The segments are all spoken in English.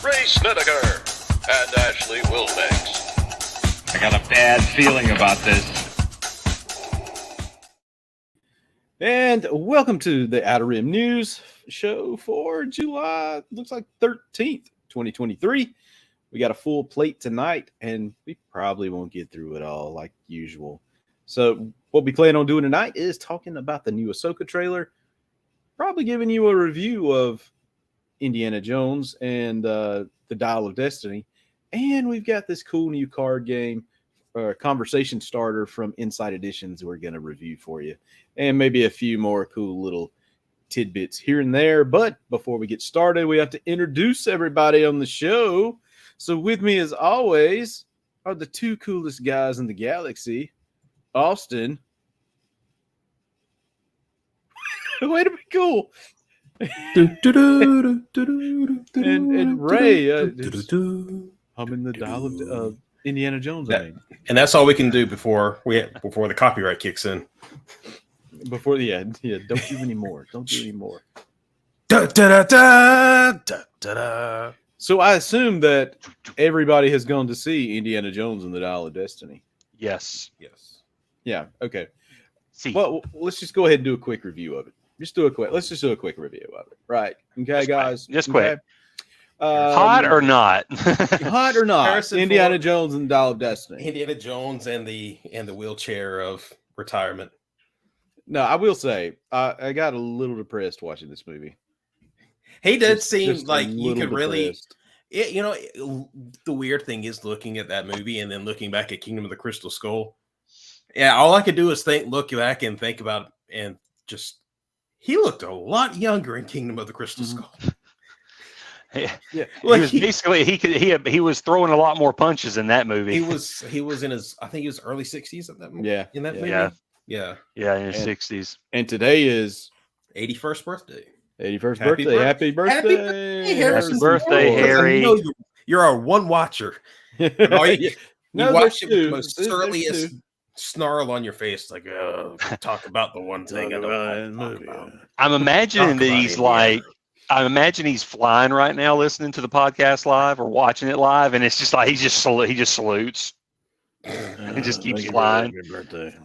Ray Snedeker, and Ashley Wilbanks. I got a bad feeling about this. And welcome to the Outer Rim News show for July, looks like 13th, 2023. We got a full plate tonight, and we probably won't get through it all like usual. So what we plan on doing tonight is talking about the new Ahsoka trailer, probably giving you a review of Indiana Jones and the Dial of Destiny. And we've got this cool new card game, conversation starter from Inside Editions we're going to review for you. And maybe a few more cool little tidbits here and there. But before we get started, we have to introduce everybody on the show. So with me, as always, are the two coolest guys in the galaxy, Austin. Way to be cool. and Ray. I'm in the Dial of Indiana Jones. And that's all we can do before the copyright kicks in. Before don't do any more. Don't do any more. So I assume that everybody has gone to see Indiana Jones and the Dial of Destiny. Yes. Yeah. Okay. See. Well, let's just go ahead and do a quick review of it. Let's just do a quick review of it. Right. Okay, guys. Just quick. Hot or not? Hot or not? Indiana Jones and the Dial of Destiny. Indiana Jones and the wheelchair of retirement. No, I will say I got a little depressed watching this movie. He did seem like you could depressed. really, the weird thing is looking at that movie and then looking back at Kingdom of the Crystal Skull. Yeah, all I could do is look back and think about it, and just he looked a lot younger in Kingdom of the Crystal Skull. Yeah, well, he was throwing a lot more punches in that movie. He was in his, I think he was early 60s at that movie. Yeah, in that movie. Yeah, in his 60s. And today is 81st birthday. 81st birthday. Happy birthday. Happy birthday, Harry. I know you're our one watcher. You watch it with the most surliest snarl on your face, like, oh, talk about the one thing I don't talk about. I'm imagining that he's like, I imagine he's flying right now, listening to the podcast live or watching it live, and it's just like he just salutes and just keeps flying. Happy birthday.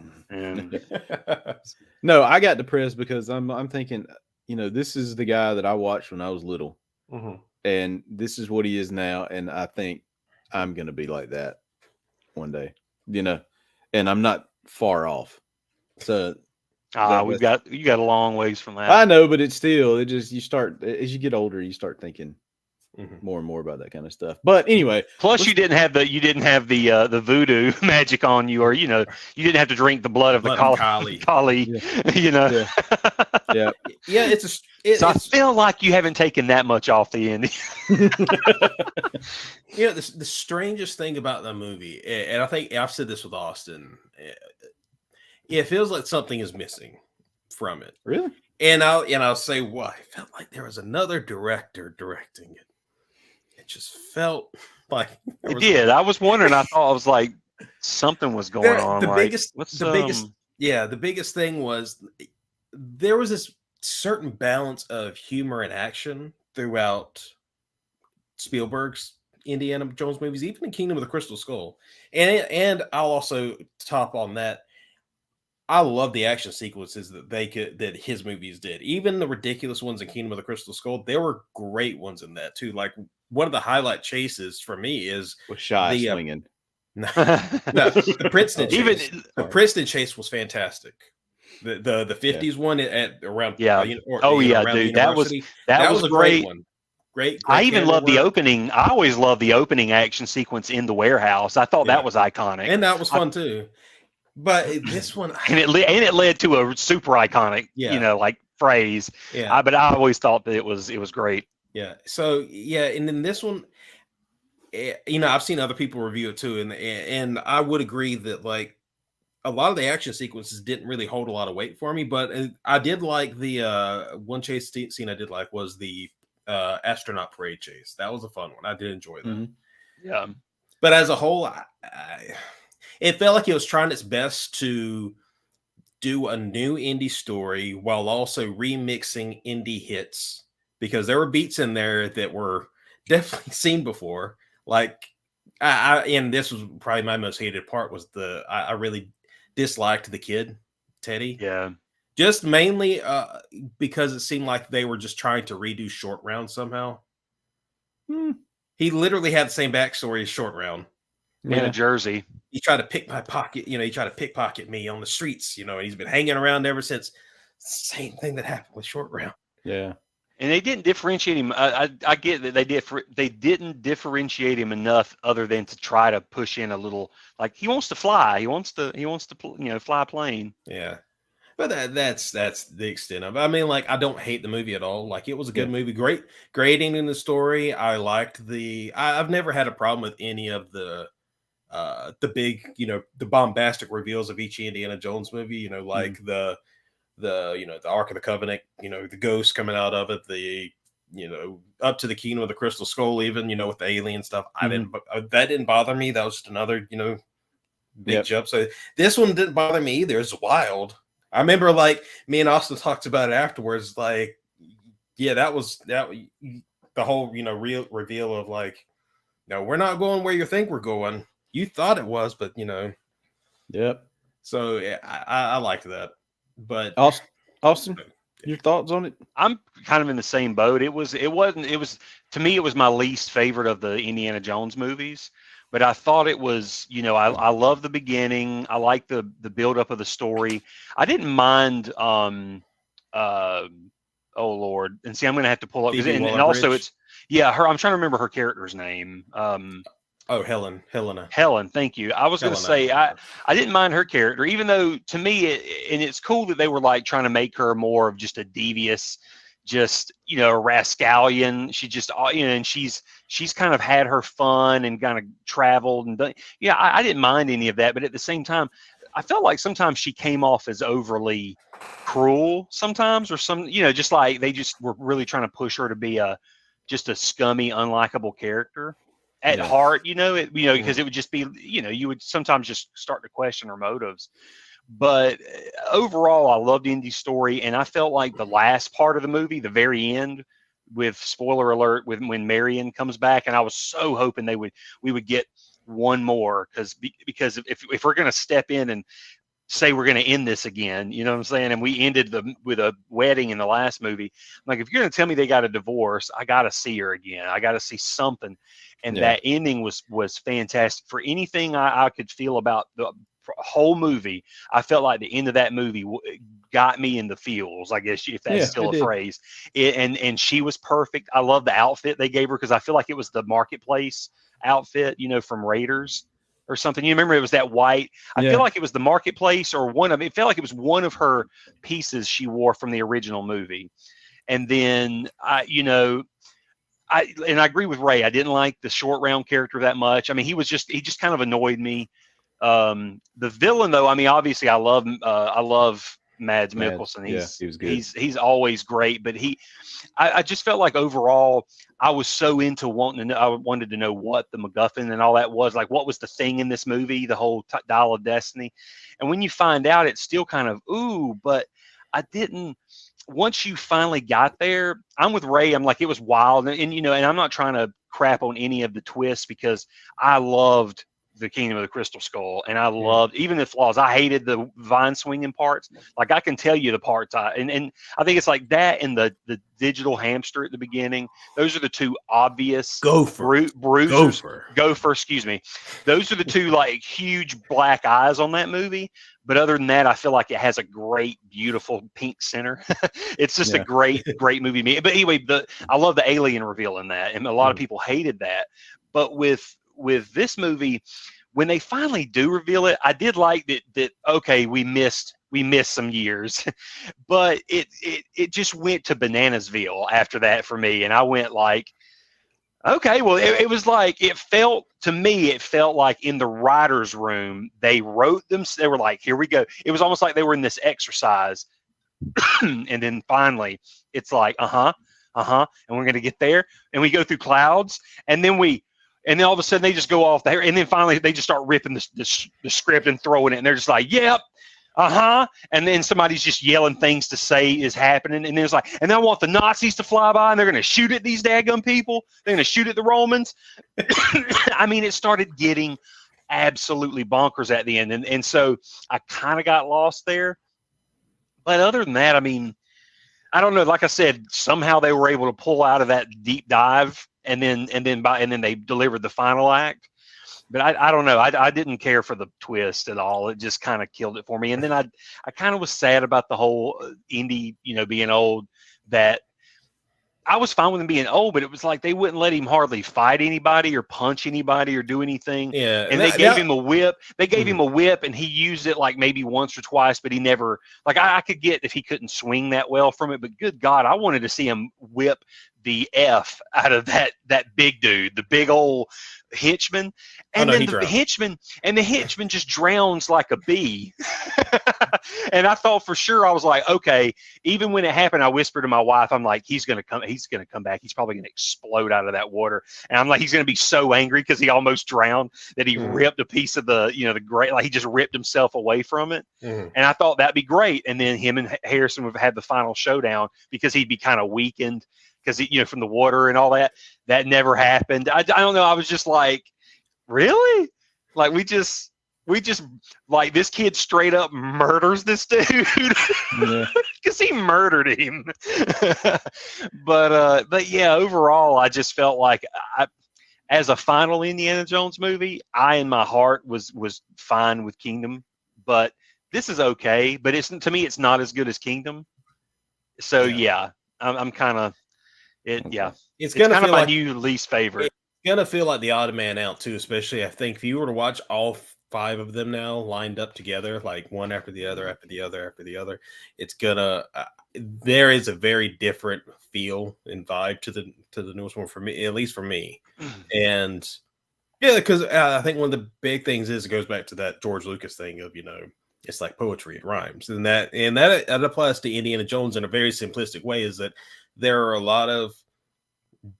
No, I got depressed because I'm thinking, this is the guy that I watched when I was little, and this is what he is now, and I think I'm gonna be like that one day, and I'm not far off. So you got a long ways from that. I know, but you start as you get older, you start thinking more and more about that kind of stuff. But anyway, plus you didn't have the voodoo magic on you, or you didn't have to drink the blood of the Kali. Yeah. So I feel like you haven't taken that much off the end. The strangest thing about the movie, and I think I've said this with Austin, it feels like something is missing from it. Really? And I'll say why. I felt like there was another director directing it. It just felt like it did. I was wondering. I thought I was like something was going on. The biggest thing was there was this certain balance of humor and action throughout Spielberg's Indiana Jones movies, even in Kingdom of the Crystal Skull. And I'll also top on that. I love the action sequences that his movies did. Even the ridiculous ones in Kingdom of the Crystal Skull, there were great ones in that too. Like one of the highlight chases for me is Shy swinging. No, the Princeton chase. The Princeton chase was fantastic. The 50s one at around dude, that was a great one. Great I even love the opening. I always love the opening action sequence in the warehouse. I thought that was iconic, and that was fun too. But this one, and it led to a super iconic, phrase. Yeah. But I always thought that it was great. Yeah. So and then this one, I've seen other people review it too, and I would agree that like a lot of the action sequences didn't really hold a lot of weight for me, but I did like the one chase scene I did like was the astronaut parade chase. That was a fun one. I did enjoy that. Mm-hmm. Yeah. But as a whole, it felt like it was trying its best to do a new indie story while also remixing indie hits, because there were beats in there that were definitely seen before. Like, and this was probably my most hated part was I really disliked the kid, Teddy. Yeah. Just mainly because it seemed like they were just trying to redo Short Round somehow. He literally had the same backstory as Short Round. In a jersey. He tried to pick my pocket, he tried to pickpocket me on the streets, and he's been hanging around ever since. Same thing that happened with Short Round. Yeah. And they didn't differentiate him. I get that they didn't differentiate him enough, other than to try to push in a little, like, he wants to fly. He wants to fly a plane. Yeah. But that's the extent of it. I mean, like, I don't hate the movie at all. Like, it was a good movie. Great ending in the story. I liked I've never had a problem with any of the big, the bombastic reveals of each Indiana Jones movie, like the Ark of the Covenant, the ghost coming out of it, up to the Kingdom of the Crystal Skull, even, with the alien stuff. That didn't bother me. That was just another, big jump. So this one didn't bother me either. It's wild. I remember, like, me and Austin talked about it afterwards. Like, yeah, that the whole, real reveal of, like, no, we're not going where you think we're going. You thought it was, but Yep. So yeah, I liked that. But Austin, your thoughts on it? I'm kind of in the same boat. To me, it was my least favorite of the Indiana Jones movies. But I thought it was, I love the beginning. I like the build up of the story. I didn't mind. Oh Lord, and see, I'm going to have to pull up, and also it's her. I'm trying to remember her character's name. Helena. Helen, thank you. I was going to say I didn't mind her character, even though to me, and it's cool that they were like trying to make her more of just a devious, just a rascallion. She just and she's kind of had her fun and kind of traveled and done. Yeah, I didn't mind any of that, but at the same time, I felt like sometimes she came off as overly cruel sometimes, or just like they just were really trying to push her to be just a scummy, unlikable character at heart, because it would just be, you would sometimes just start to question her motives. But overall, I loved Indy's story, and I felt like the last part of the movie, the very end, with spoiler alert, when Marion comes back, and I was so hoping we would get one more, because if we're going to step in and say we're going to end this again, you know what I'm saying, and we ended with a wedding in the last movie, I'm like, if you're going to tell me they got a divorce, I got to see her again. I got to see something. And that ending was fantastic. For anything I could feel about the whole movie, I felt like the end of that movie got me in the feels, I guess, if that's still a phrase. And she was perfect. I love the outfit they gave her, because I feel like it was the marketplace outfit, from Raiders or something. You remember it was that white. I feel like it was the marketplace, or it felt like it was one of her pieces she wore from the original movie. And then I agree with Ray. I didn't like the Short Round character that much. I mean, he just kind of annoyed me. The villain, though, I mean, obviously I love Mads Mikkelsen. He was good. He's always great, but I just felt like overall I was so into wanting to know. I wanted to know what the MacGuffin and all that was, like, what was the thing in this movie, the whole Dial of Destiny. And when you find out, it's still kind of but I didn't. Once you finally got there, I'm with Ray. I'm like, it was wild, and I'm not trying to crap on any of the twists, because I loved the Kingdom of the Crystal Skull, and I loved even the flaws. I hated the vine swinging parts. Like, I can tell you the parts and I think it's like that and the digital hamster at the beginning. Those are the two obvious Gopher, excuse me. Those are the two like huge black eyes on that movie. But other than that, I feel like it has a great, beautiful pink center. It's just a great movie. But anyway, I love the alien reveal in that, and a lot of people hated that. But with this movie, when they finally do reveal it, I did like that okay, we missed some years, but it just went to Bananasville after that for me, and I went like, okay, well, it was like, it felt like in the writer's room, they wrote them. They were like, here we go. It was almost like they were in this exercise. And then finally it's like, and we're going to get there, and we go through clouds, and then all of a sudden they just go off there, and then finally they just start ripping the script and throwing it, and they're just like, yep, And then somebody's just yelling things to say is happening. And then it's like, and I want the Nazis to fly by and they're going to shoot at these daggum people. They're going to shoot at the Romans. I mean, it started getting absolutely bonkers at the end. And so I kind of got lost there. But other than that, I mean, I don't know. Like I said, somehow they were able to pull out of that deep dive and then they delivered the final act. But I don't know. I didn't care for the twist at all. It just kind of killed it for me. And then I kind of was sad about the whole Indy, being old. That I was fine with him being old, but it was like they wouldn't let him hardly fight anybody or punch anybody or do anything. Yeah, and they gave him a whip. They gave him a whip, and he used it like maybe once or twice, but he never. Like I could get if he couldn't swing that well from it, but good God, I wanted to see him whip the F out of that big dude, the big old henchman. And then the henchman just drowns like a bee. And I thought for sure, I was like, okay, even when it happened, I whispered to my wife, I'm like, he's gonna come back, he's probably gonna explode out of that water. And I'm like, he's gonna be so angry because he almost drowned that he ripped a piece of the great, like he just ripped himself away from it. And I thought that'd be great. And then him and Harrison would have had the final showdown because he'd be kind of weakened because from the water and all that. That never happened. I don't know. I was just like, really? Like we just like this kid straight up murders this dude because he murdered him. But yeah, overall, I just felt like as a final Indiana Jones movie, I in my heart was fine with Kingdom, but this is okay. But to me, it's not as good as Kingdom. So yeah, I'm kind of. It's kind of my new least favorite. It's gonna feel like the odd man out too, especially I think if you were to watch all 5 of them now lined up together, like one after the other, after the other, after the other, it's gonna. There is a very different feel and vibe to the newest one for me, at least for me, and yeah, because I think one of the big things is it goes back to that George Lucas thing of it's like poetry, it rhymes, and that applies to Indiana Jones in a very simplistic way. Is that there are a lot of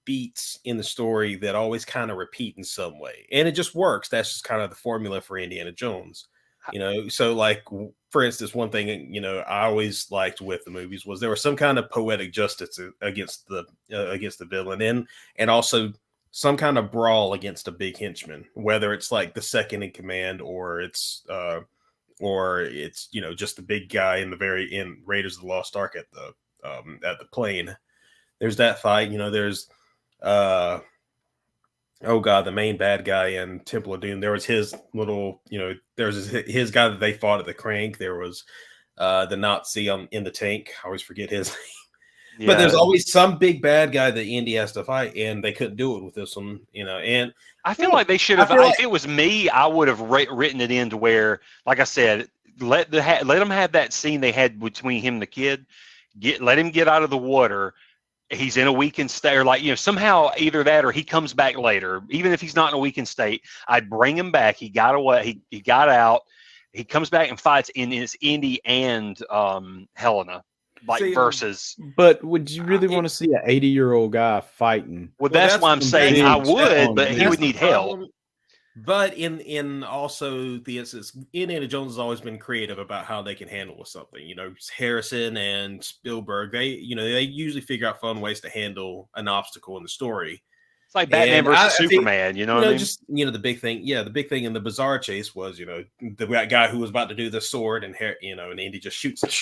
beats in the story that always kind of repeat in some way, and it just works. That's just kind of the formula for Indiana Jones, So, like for instance, one thing I always liked with the movies was there was some kind of poetic justice against the villain, and also some kind of brawl against a big henchman, whether it's like the second in command or it's just the big guy in the very end Raiders of the Lost Ark at the plane. There's that fight, there's the main bad guy in Temple of Doom. There was his little, there's his guy that they fought at the Crank. There was the Nazi in the tank. I always forget his name. Yeah. But there's always some big bad guy that Indy has to fight, and they couldn't do it with this one, and I feel like they should have. If it was me, I would have written it into where, like I said, let them have that scene they had between him and the kid. Let him get out of the water. He's in a weakened state, or somehow either that or he comes back later. Even if he's not in a weakened state, I'd bring him back. He got away. He got out. He comes back and fights in his Indy and Helena, versus. But would you really want to see an 80-year-old guy fighting? Well, that's why I'm saying I would, but he would need help. But in also the instance, Indiana Jones has always been creative about how they can handle something. Harrison and Spielberg, they usually figure out fun ways to handle an obstacle in the story. It's like Batman versus Superman, what I mean? Just the big thing. Yeah, the big thing in the bizarre chase was the guy who was about to do the sword and and Indy just shoots it.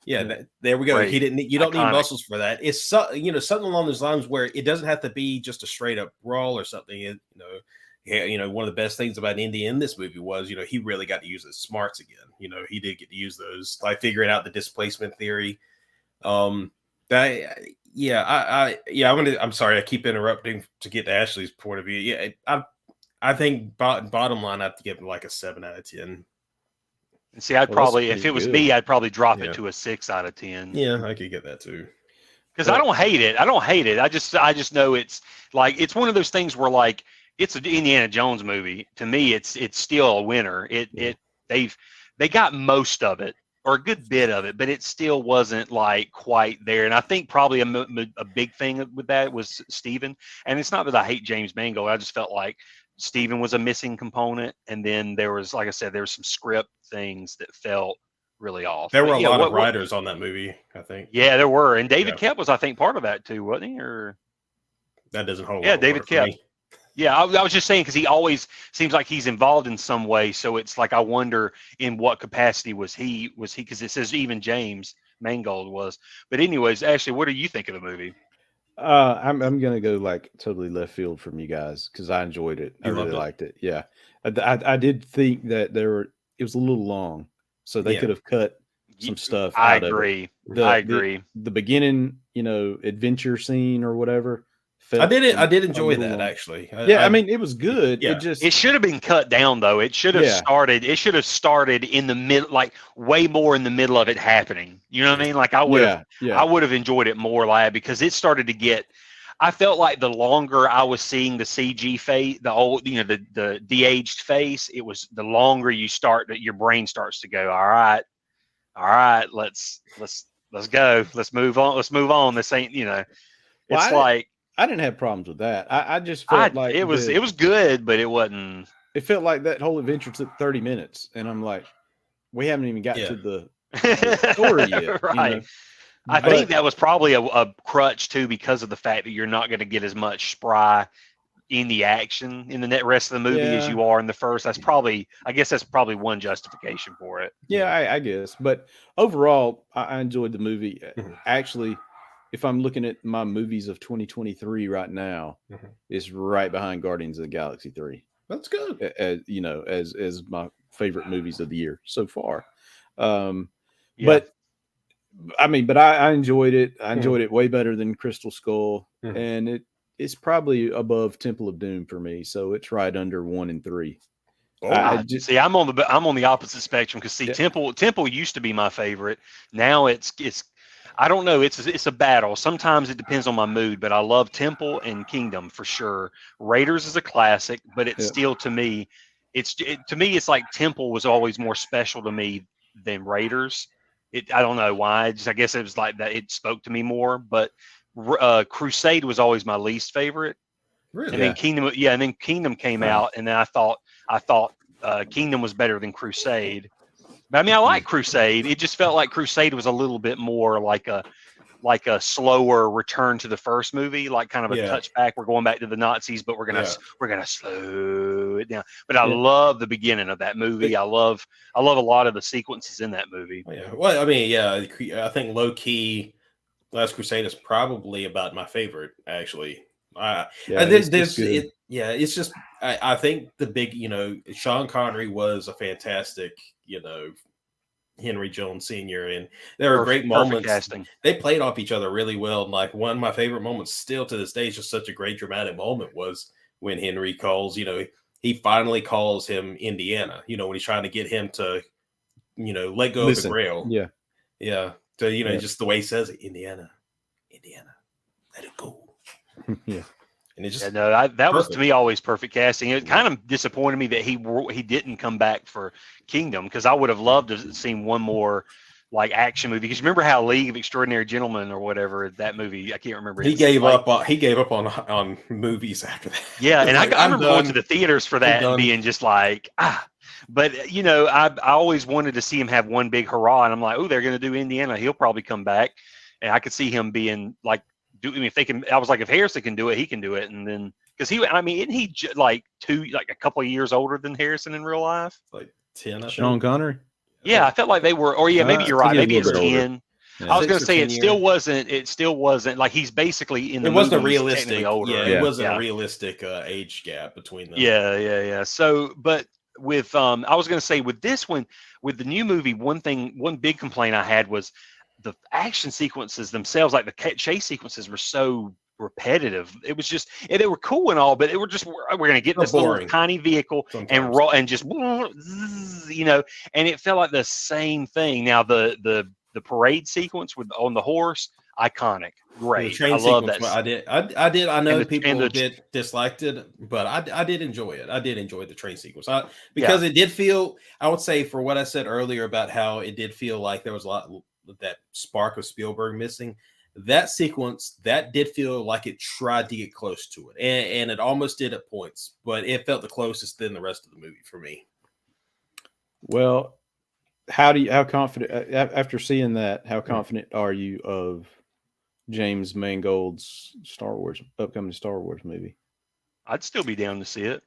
Yeah, there we go. Right. He didn't. You don't need muscles for that. It's something along those lines where it doesn't have to be just a straight up brawl or something. One of the best things about Indy in this movie was, he really got to use his smarts again. He did get to use those, like figuring out the displacement theory. I'm sorry, I keep interrupting to get to Ashley's point of view. Yeah, I think bottom line, I have to give him like a 7 out of 10. And see, I'd probably, if it was me, I'd probably drop it to a 6 out of 10. Yeah, I could get that too. Because I don't hate it. I just know it's like, it's one of those things where like, it's an Indiana Jones movie. To me, it's still a winner. They got most of it, or a good bit of it, but it still wasn't like quite there. And I think probably a big thing with that was Steven. And it's not that I hate James Mangold. I just felt like Steven was a missing component. And then there was, like I said, there was some script things that felt really off. There were But, a yeah, lot of writers on that movie, I think. Yeah, there were, and David Koepp was, I think, part of that too, wasn't he? Or that doesn't hold. Yeah, David Koepp. Yeah, I was just saying because he always seems like he's involved in some way. So it's like I wonder in what capacity was he because it says even James Mangold was. But anyways, Ashley, what do you think of the movie? I'm gonna go like totally left field from you guys because I enjoyed it. I really liked it. Yeah, I did think that it was a little long, so they could have cut some stuff. I out agree. Of it. I agree. The beginning, adventure scene or whatever. I did enjoy that long. Actually. I mean, it was good. Yeah. It should have been cut down though. It should have started. It should have started in the mid, like way more in the middle of it happening. You know what I mean? Like I would have enjoyed it more, lad, because it started to get. I felt like the longer I was seeing the CG face, the old, the de-aged face, it was the longer you start that your brain starts to go. All right, let's go. Let's move on. This ain't, it's like. I didn't have problems with that. I just felt like it was good, but it wasn't. It felt like that whole adventure took 30 minutes, and I'm like, we haven't even got to the story yet. Right. I think that was probably a crutch too, because of the fact that you're not going to get as much spry in the action in the rest of the movie as you are in the first. I guess that's probably one justification for it. Yeah, I guess. But overall, I enjoyed the movie. Actually, if I'm looking at my movies of 2023 right now, it's right behind Guardians of the Galaxy 3. That's good. As my favorite movies of the year so far. But I enjoyed it. I enjoyed it way better than Crystal Skull, and it's probably above Temple of Doom for me. So it's right under 1 and 3. I'm on the opposite spectrum because Temple used to be my favorite. Now it's I don't know. It's a battle. Sometimes it depends on my mood, but I love Temple and Kingdom for sure. Raiders is a classic, but it's still to me, it's like Temple was always more special to me than Raiders. I don't know why. I guess it was like that. It spoke to me more, but Crusade was always my least favorite. Really? And then Kingdom came out, and then I thought Kingdom was better than Crusade. But I mean, I like Crusade. It just felt like Crusade was a little bit more like a slower return to the first movie, like kind of a touchback. We're going back to the Nazis, but we're gonna slow it down. But I love the beginning of that movie. I love a lot of the sequences in that movie. Yeah. Well, I mean, I think low key, Last Crusade is probably about my favorite, actually. It's just I think the big, Sean Connery was a fantastic, Henry Jones Sr. and there were great moments. Casting. They played off each other really well. And like one of my favorite moments still to this day is just such a great dramatic moment was when Henry calls, he finally calls him Indiana, when he's trying to get him to, let go of the Grail. Yeah. Yeah. So, just the way he says it, Indiana, let it go. Yeah. And it just that was to me always perfect casting. It kind of disappointed me that he didn't come back for Kingdom, because I would have loved to have seen one more like action movie. Because remember how League of Extraordinary Gentlemen or whatever, that movie, I can't remember. He gave up on movies after that. Yeah, and I remember going to the theaters for that and being just like But I always wanted to see him have one big hurrah, and I'm like, oh, they're going to do Indiana. He'll probably come back, and I could see him being like. If they can, I was like, if Harrison can do it, he can do it. And then, because isn't he like a couple of years older than Harrison in real life? Like 10. Sean Connery? Yeah, I felt like they were, or maybe you're right. Maybe it's 10. Yeah. I was going to say it still wasn't like he's basically in the. It wasn't a realistic. Older. Yeah, it wasn't a realistic age gap between them. Yeah. So, but with I was going to say with this one, with the new movie, one big complaint I had was the action sequences themselves, like the chase sequences, were so repetitive. It was just, and they were cool and all, but it were just, we're going to get this little tiny vehicle and roll and just, and it felt like the same thing. Now the parade sequence on the horse, iconic, great. I love that. I know people disliked it, but I did enjoy it. I did enjoy the train sequence because it did feel, I would say, for what I said earlier about how it did feel like there was a lot that spark of Spielberg missing. That sequence, that did feel like it tried to get close to it, and it almost did at points, but it felt the closest than the rest of the movie for me. Well, how confident after seeing that? How confident are you of James Mangold's upcoming Star Wars movie? I'd still be down to see it.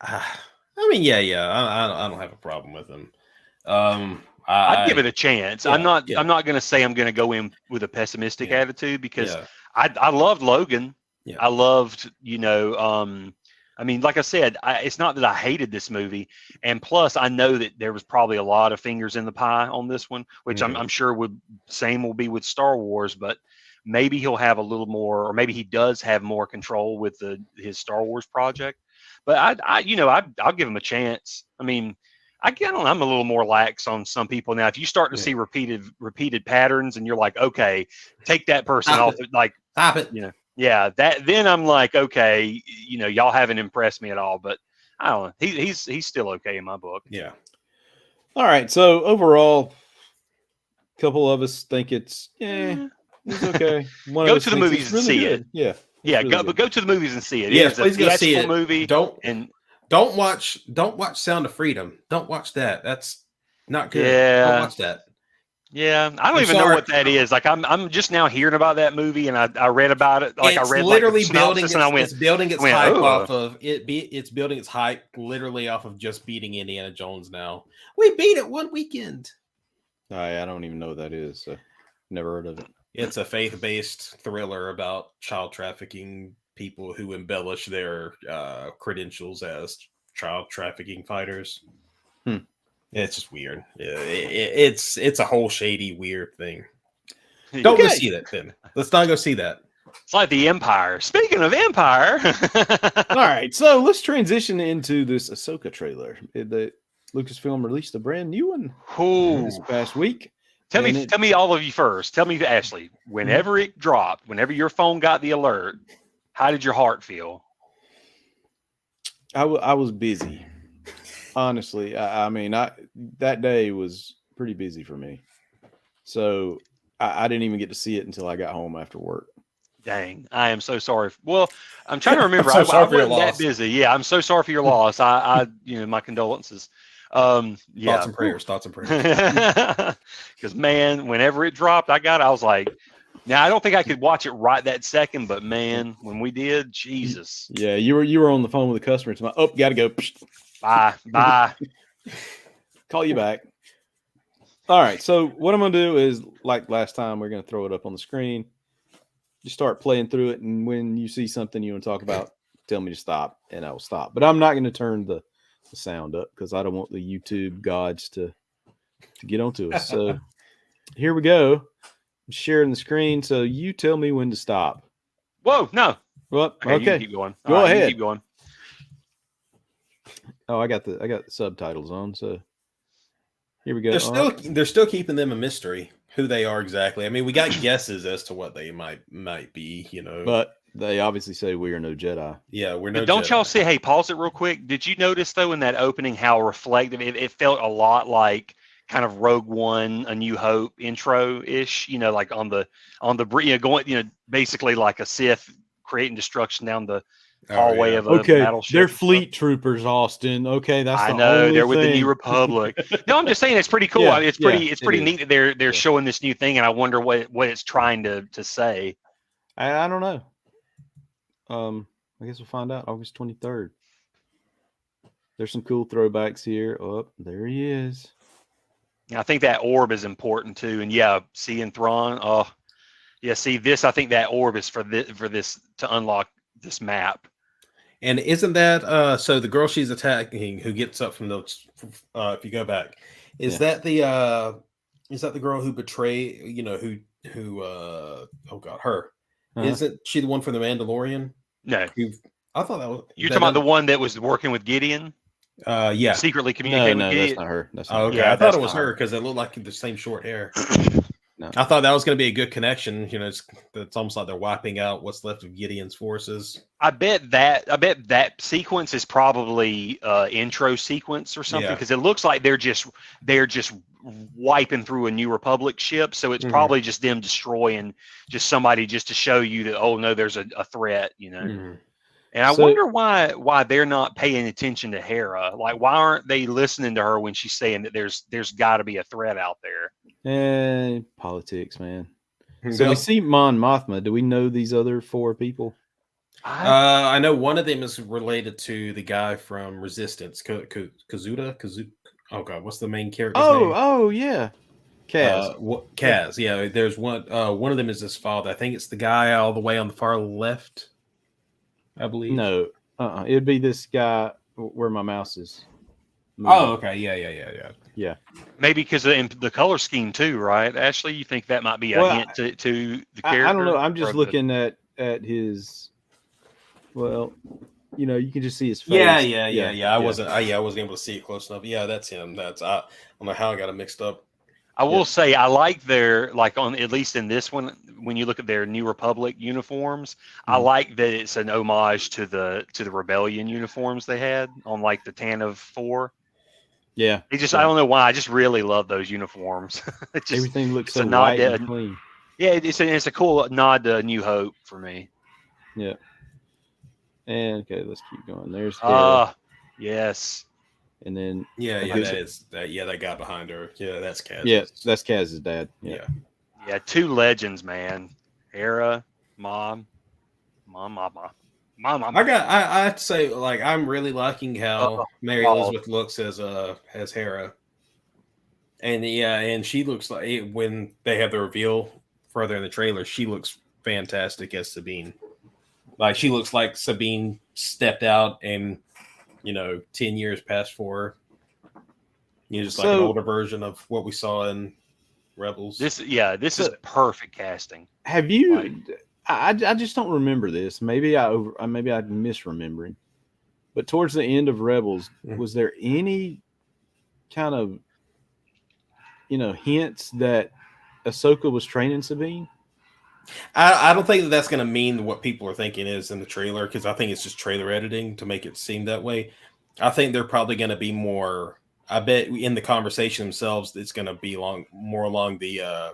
I mean, yeah. I don't have a problem with him. I'd give it a chance. Yeah, I'm not yeah. going to say I'm going to go in with a pessimistic Yeah. attitude because Yeah. I loved Logan. Yeah. I loved, I mean, like I said, it's not that I hated this movie, and plus I know that there was probably a lot of fingers in the pie on this one, which I'm sure same will be with Star Wars, but maybe he'll have a little more, or maybe he does have more control with his Star Wars project. But I'll give him a chance. I mean, I don't know, I'm a little more lax on some people now. If you start to see repeated patterns, and you're like, okay, take that person off, like stop it. Yeah, then I'm like, okay, y'all haven't impressed me at all. But I don't know. He's still okay in my book. Yeah. All right. So overall, a couple of us think it's okay. Go to the movies and see it. Yeah. Yeah, but go to the movies and see it. Yeah, It's a please go see theatrical it. movie. Don't watch Sound of Freedom. Don't watch that. That's not good. Yeah. Don't watch that. Yeah, I don't even know what that is. Like I'm just now hearing about that movie, and I read about it. Like it's I read literally like the synopsis, and I went, it's building its hype "Ooh." off of it. It's building its hype literally off of just beating Indiana Jones. Now we beat it one weekend. I don't even know what that is. So never heard of it. It's a faith-based thriller about child trafficking people who embellish their credentials as child trafficking fighters. It's just weird. It's a whole shady, weird thing. Don't go see that, then. Let's not go see that. It's like the Empire. Speaking of Empire. All right, so let's transition into this Ahsoka trailer. The Lucasfilm released a brand new one this past week. Tell me all of you first. Tell me, Ashley, whenever it dropped, whenever your phone got the alert, how did your heart feel? I was busy. Honestly, I mean, that day was pretty busy for me. So I didn't even get to see it until I got home after work. Dang, I am so sorry. Well, I'm trying to remember. I'm so sorry I for your wasn't that loss. busy. Yeah, I'm so sorry for your loss. I my condolences. Yeah. Thoughts and prayers. Because man, whenever it dropped, I was like, now I don't think I could watch it right that second, but man, when we did, Jesus. Yeah, you were on the phone with the customer. It's like, gotta go. Bye. Call you back. All right. So what I'm gonna do is, like last time, we're gonna throw it up on the screen. You start playing through it, and when you see something you want to talk about, tell me to stop, and I will stop. But I'm not going to turn the sound up because I don't want the YouTube gods to get onto us. So here we go. I'm sharing the screen, so you tell me when to stop. Whoa, no. Well, okay. You can keep going. Go ahead. Keep going. Oh, I got the subtitles on, so here we go. They're still keeping them a mystery who they are exactly. I mean, we got guesses as to what they might be, But they obviously say we are no Jedi. Yeah, we're no. But don't Jedi. y'all see? Hey, pause it real quick. Did you notice though in that opening how reflective it felt? A lot like kind of Rogue One, A New Hope intro ish. Like on the going, basically like a Sith creating destruction down the hallway of a battleship. They're fleet troopers, Austin. Okay, that's I know they're with the New Republic. No, I'm just saying it's pretty cool. Yeah, I mean, it's pretty neat that they're showing this new thing, and I wonder what it's trying to say. I don't know. I guess we'll find out August 23rd. There's some cool throwbacks here. Oh, there he is. I think that orb is important too, and yeah, seeing Thrawn. Oh, yeah. See this. I think that orb is for this to unlock this map. And isn't that so? The girl she's attacking, who gets up from those, if you go back, is that the girl who betrayed? Oh God, her. Isn't she the one from the Mandalorian? No, I thought that was. You're talking about the one that was working with Gideon. Yeah, secretly communicating with Gideon. That's not her. That's not okay. Yeah, I thought it was her because it looked like the same short hair. No. I thought that was going to be a good connection. It's almost like they're wiping out what's left of Gideon's forces. I bet that sequence is probably intro sequence or something because it looks like they're just wiping through a New Republic ship. So it's probably just them destroying just somebody just to show you that, oh no, there's a threat. And I So- wonder why they're not paying attention to Hera. Like, why aren't they listening to her when she's saying that there's got to be a threat out there? And politics, man. So we see Mon Mothma. Do we know these other 4 people? I know one of them is related to the guy from Resistance, Kazuda. Oh God, what's the main character's name? Oh, yeah, Kaz. Kaz. Yeah, there's one. One of them is his father. I think it's the guy all the way on the far left. I believe. No, it'd be this guy where my mouse is. Oh, okay. Yeah. Maybe because of the color scheme too, right? Ashley, you think that might be a hint to the character? I don't know. I'm just looking at his. Well, you can just see his face. Yeah. I wasn't able to see it close enough. Yeah, that's him. I don't know how I got it mixed up. I will say I like their on at least in this one when you look at their New Republic uniforms. I like that it's an homage to the Rebellion uniforms they had on like the Tantive 4. Yeah, I don't know why. I just really love those uniforms. Everything looks so a nod white to, and clean. Yeah, it's a cool nod to New Hope for me. Yeah. And okay, let's keep going. There's yes. And then that guy behind her. Yeah, that's Kaz. Yeah, that's Kaz's dad. Yeah. Yeah, 2 legends, man. Hera, Mom. I have to say, like, I'm really liking how Mary Elizabeth looks as Hera. And she looks like when they have the reveal further in the trailer, she looks fantastic as Sabine. Like, she looks like Sabine stepped out and 10 years passed for her. Just like an older version of what we saw in Rebels. This is perfect casting. Have you? I just don't remember this. Maybe I'm misremembering. But towards the end of Rebels, was there any kind of hints that Ahsoka was training Sabine? I don't think that's going to mean what people are thinking is in the trailer, because I think it's just trailer editing to make it seem that way. I think they're probably going to be more. I bet in the conversation themselves, it's going to be more along the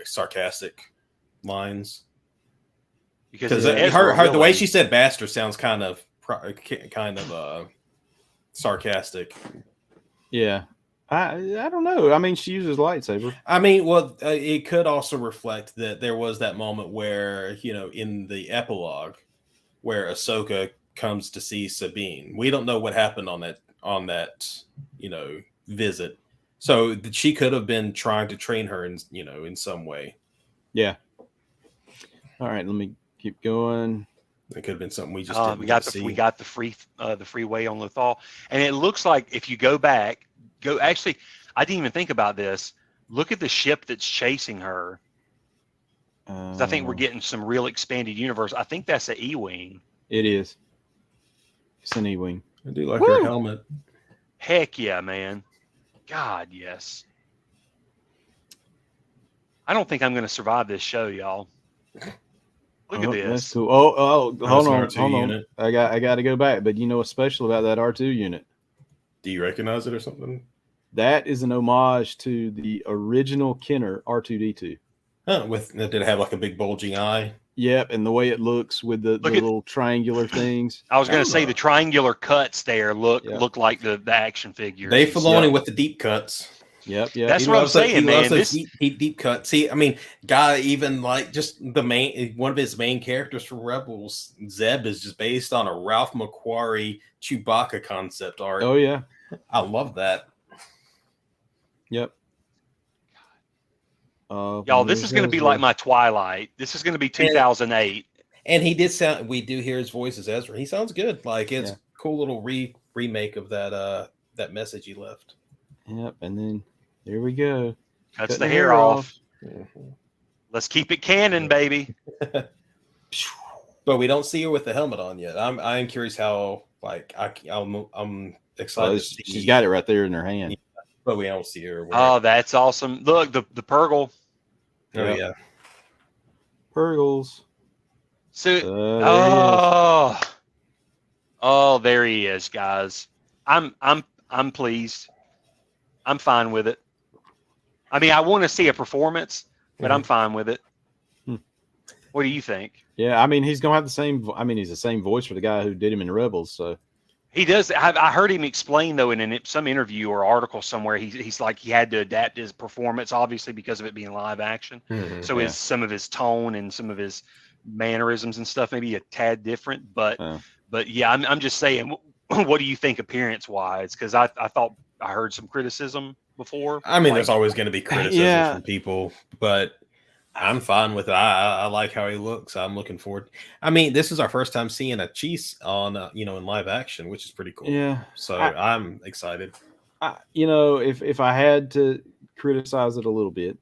sarcastic lines. Because the way she said "bastard" sounds kind of sarcastic. Yeah. I don't know. I mean, she uses lightsaber. I mean, well, it could also reflect that there was that moment where, in the epilogue, where Ahsoka comes to see Sabine. We don't know what happened on that visit. So she could have been trying to train her in some way. Yeah. All right, let me keep going. It could have been something we just didn't see. We got the freeway on Lothal, and it looks like if you go back. Actually, I didn't even think about this. Look at the ship that's chasing her. I think we're getting some real expanded universe. I think that's an E-wing. It is. It's an E-wing. I do like her helmet. Heck yeah, man. God, yes. I don't think I'm going to survive this show, y'all. Look at this. That's cool. Hold on. I got to go back. But you know what's special about that R2 unit? Do you recognize it or something? That is an homage to the original Kenner R2D2. Oh, did it have like a big bulging eye? Yep, and the way it looks with the little triangular things. I was going to say the triangular cuts there look like the action figures. Dave Filoni with the deep cuts. Yep. That's what I'm saying, man. This deep cut. See, I mean, guy, even like just one of his main characters from Rebels, Zeb, is just based on a Ralph McQuarrie Chewbacca concept art. Oh yeah, I love that. Yep. Y'all, this is going to be like my Twilight. This is going to be 2008. And he did sound. We do hear his voice as Ezra. He sounds good. Like it's cool little remake of that message he left. Yep. And then here we go. Cuts the hair off. Mm-hmm. Let's keep it canon, baby. But we don't see her with the helmet on yet. I'm curious how. Like I'm excited. To see. She's got it right there in her hand. But we don't see her. Oh, that's awesome! Look, the Purgle. Oh yeah, Purgles. So, there he is, guys. I'm pleased. I'm fine with it. I mean, I want to see a performance, but I'm fine with it. What do you think? Yeah, I mean, he's gonna have the same. I mean, he's the same voice for the guy who did him in Rebels. So He does. I heard him explain though in some interview or article somewhere. He's like he had to adapt his performance, obviously because of it being live action. Mhm. So some of his tone and some of his mannerisms and stuff maybe a tad different. But yeah, I'm just saying. What do you think appearance wise? Because I thought I heard some criticism before. I mean, there's always going to be criticism Yeah. from people, but I'm fine with it. I like how he looks. I'm looking forward. I mean, this is our first time seeing a Cheese on in live action, which is pretty cool. yeah. So I'm excited. If I had to criticize it a little bit,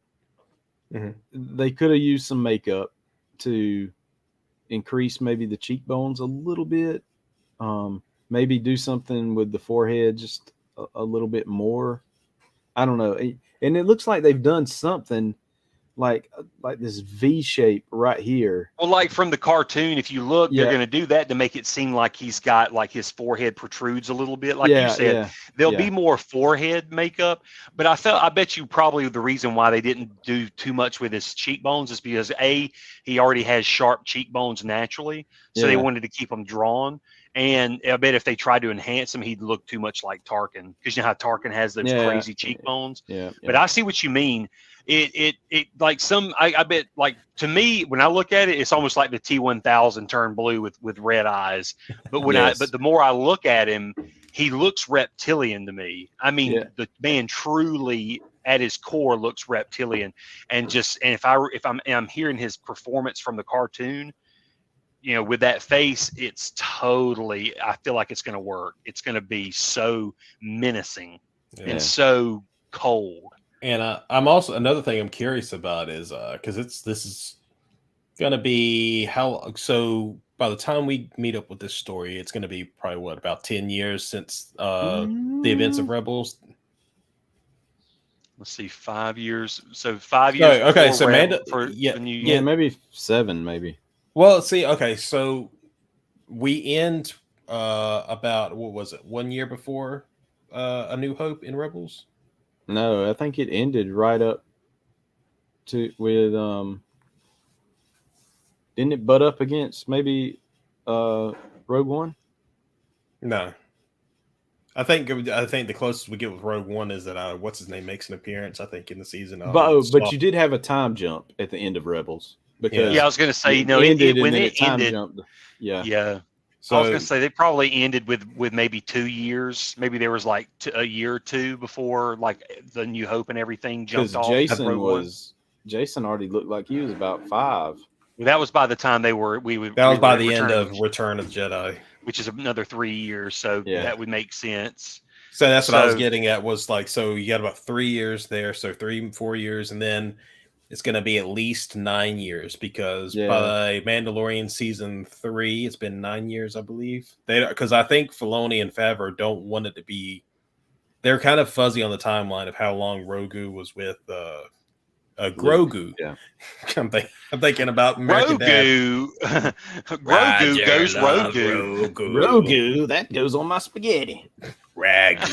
they could have used some makeup to increase maybe the cheekbones a little bit. Maybe do something with the forehead just a little bit more. I don't know. And it looks like they've done something like this V shape right here. Well, like from the cartoon, if you look, they're going to do that to make it seem like he's got like his forehead protrudes a little bit. Like you said, there'll be more forehead makeup. But I bet you probably the reason why they didn't do too much with his cheekbones is because he already has sharp cheekbones naturally. So they wanted to keep them drawn. And I bet if they tried to enhance him, he'd look too much like Tarkin, because you know how Tarkin has those crazy cheekbones. But I see what you mean. It like I bet like to me when I look at it, it's almost like the T-1000 turned blue with red eyes. But but the more I look at him, he looks reptilian to me. I mean, the man truly at his core looks reptilian, and if I'm hearing his performance from the cartoon. With that face, it's totally, I feel like it's going to work. It's going to be so menacing and so cold. And I'm also, another thing I'm curious about is, because this is going to be so by the time we meet up with this story, it's going to be probably about 10 years since the events of Rebels. Let's see, 5 years. So 5 years. Okay, so maybe 7, maybe. Well, see, okay, so we end about, what was it, 1 year before A New Hope in Rebels? No, I think it ended right up with didn't it butt up against maybe Rogue One? No. I think the closest we get with Rogue One is that what's his name makes an appearance, I think, in the season. But you did have a time jump at the end of Rebels. Because I was going to say, when it ended, jumped, So I was going to say they probably ended with maybe 2 years. Maybe there was like a year or two before like the New Hope and everything jumped off. Jason already looked like he was about 5. Well, that was by the time that was by the end of Return of the Jedi, which is another 3 years. So that would make sense. So that's what I was getting at, was like, so you got about 3 years there. So 4 years, and then it's going to be at least 9 years, because by Mandalorian season 3, it's been 9 years, I believe. Because I think Filoni and Favreau don't want it to be. They're kind of fuzzy on the timeline of how long Grogu was with Grogu. Yeah, I'm thinking about American Grogu. Grogu goes Grogu. Grogu, that goes on my spaghetti. Ragu.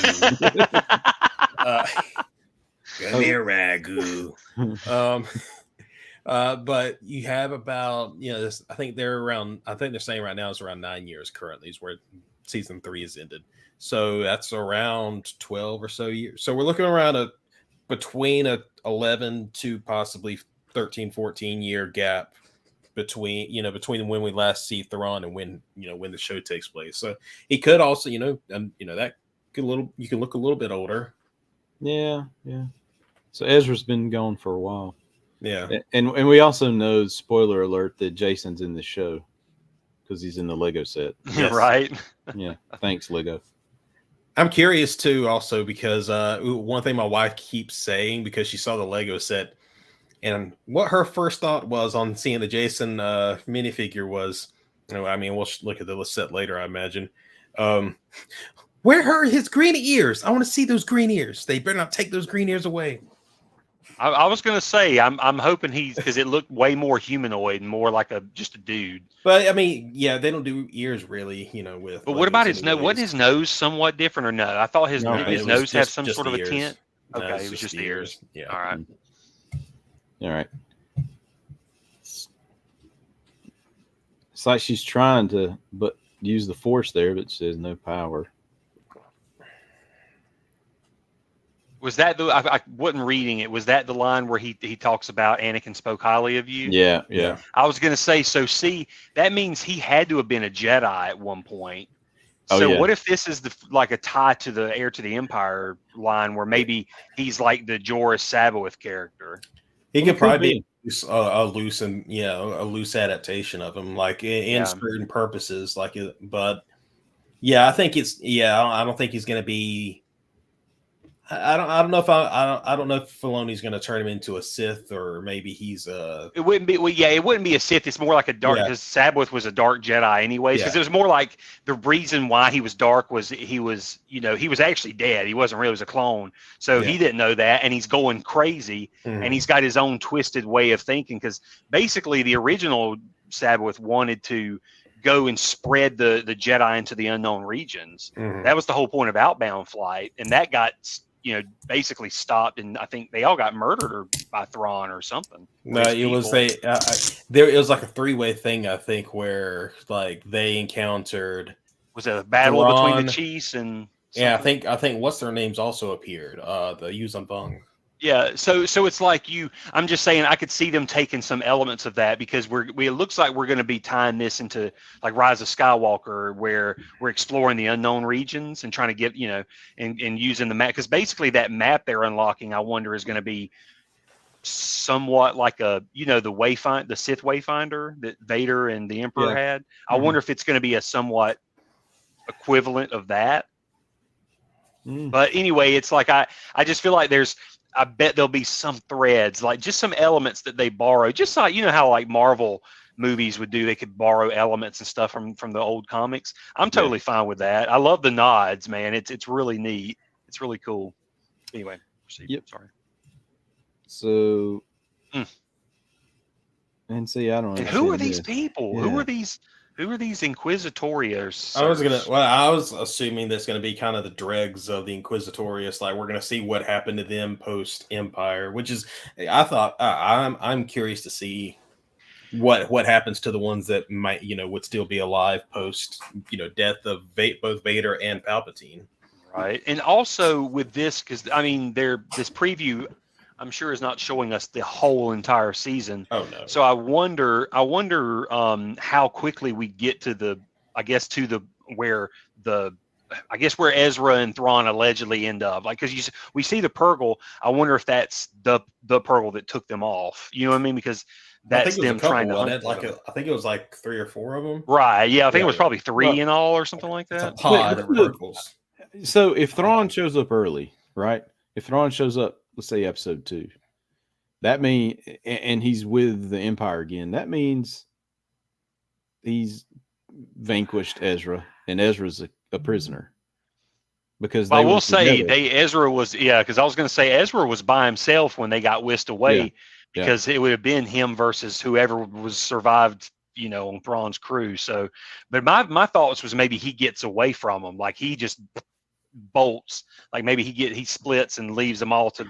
Come here, Ragu. But you have about, I think they're saying right now it's around 9 years currently is where season 3 is ended. So that's around 12 or so years. So we're looking around between 11 to possibly 13, 14 year gap between when we last see Thrawn and when the show takes place. So he could also, that could you can look a little bit older. Yeah. So Ezra's been gone for a while. Yeah. And we also know, spoiler alert, that Jason's in the show because he's in the Lego set. Yes. Right. Yeah. Thanks, Lego. I'm curious too, also, because one thing my wife keeps saying, because she saw the Lego set, and what her first thought was on seeing the Jason minifigure was, we'll look at the set later, I imagine. Where are his green ears? I want to see those green ears. They better not take those green ears away. I was going to say, I'm hoping because it looked way more humanoid and more like just a dude. But I mean, they don't do ears really, with. But what about his nose? Wasn't his nose somewhat different or no? I thought his nose had some sort of a tint. Okay, it was just the ears. Yeah. All right. All right. It's like she's trying to, but use the force there, but she has no power. Was that the? I wasn't reading it. Was that the line where he talks about Anakin spoke highly of you? Yeah. I was going to say. So see, that means he had to have been a Jedi at one point. Oh, So yeah. what if this is like a tie to the Heir to the Empire line, where maybe he's like the Joris Sabaoth character? He Well, could probably be a loose and a loose adaptation of him, like in certain purposes. But yeah, I think I don't think he's going to be. I don't know if I don't know if Filoni's going to turn him into a Sith, or maybe he's a. It wouldn't be. Well, yeah, it wouldn't be a Sith. It's more like a dark, because Sabaoth was a dark Jedi anyways. Because it was more like the reason why he was dark was he was actually dead. He wasn't really, he was a clone, so he didn't know that, and he's going crazy, and he's got his own twisted way of thinking. Because basically, the original Sabaoth wanted to go and spread the Jedi into the unknown regions. That was the whole point of Outbound Flight, and that got basically stopped, and I think they all got murdered by Thrawn or something. No, it was it was like a three-way thing, I think, where like they encountered. Was it a battle Thrawn, between the Chiefs and? Something? Yeah, I think what's their names also appeared. The Yuzan Bung. Yeah, so it's like I'm just saying I could see them taking some elements of that, because it looks like we're going to be tying this into like Rise of Skywalker, where we're exploring the unknown regions and trying to get, and using the map, because basically that map they're unlocking, I wonder, is going to be somewhat like the Sith Wayfinder that Vader and the Emperor had. I wonder if it's going to be a somewhat equivalent of that. But anyway, it's like I just feel like I bet there'll be some threads, like just some elements that they borrow, just like, how like Marvel movies would do. They could borrow elements and stuff from the old comics. I'm totally fine with that. I love the nods, man. It's really neat. It's really cool. Anyway, proceed. Yep. Sorry. So, and see, I don't know. And who are these people? Yeah. Who are these Inquisitorios? I was assuming that's going to be kind of the dregs of the Inquisitorius. Like, we're going to see what happened to them post Empire, which is, I thought, I'm curious to see what happens to the ones that might, would still be alive post, death of both Vader and Palpatine. Right. And also with this, because this preview, I'm sure, is not showing us the whole entire season. Oh no! So I wonder how quickly we get to where Ezra and Thrawn allegedly end up. Like, because we see the Purgle. I wonder if that's the Purgle that took them off. You know what I mean? Because that's them trying to hunt. I think it was like 3 or 4 of them. Right. Yeah. I think it was probably 3 in all or something like that. It's a pod of Purgles. So if Thrawn shows up early, right? If Thrawn shows up, let's say episode 2, that means, and he's with the Empire again, that means he's vanquished Ezra, and Ezra's a prisoner. Because I will say Ezra was, because I was going to say Ezra was by himself when they got whisked away, because it would have been him versus whoever was survived, on Thrawn's crew. So, but my thoughts was maybe he gets away from them, like he just bolts, like maybe he splits and leaves them all to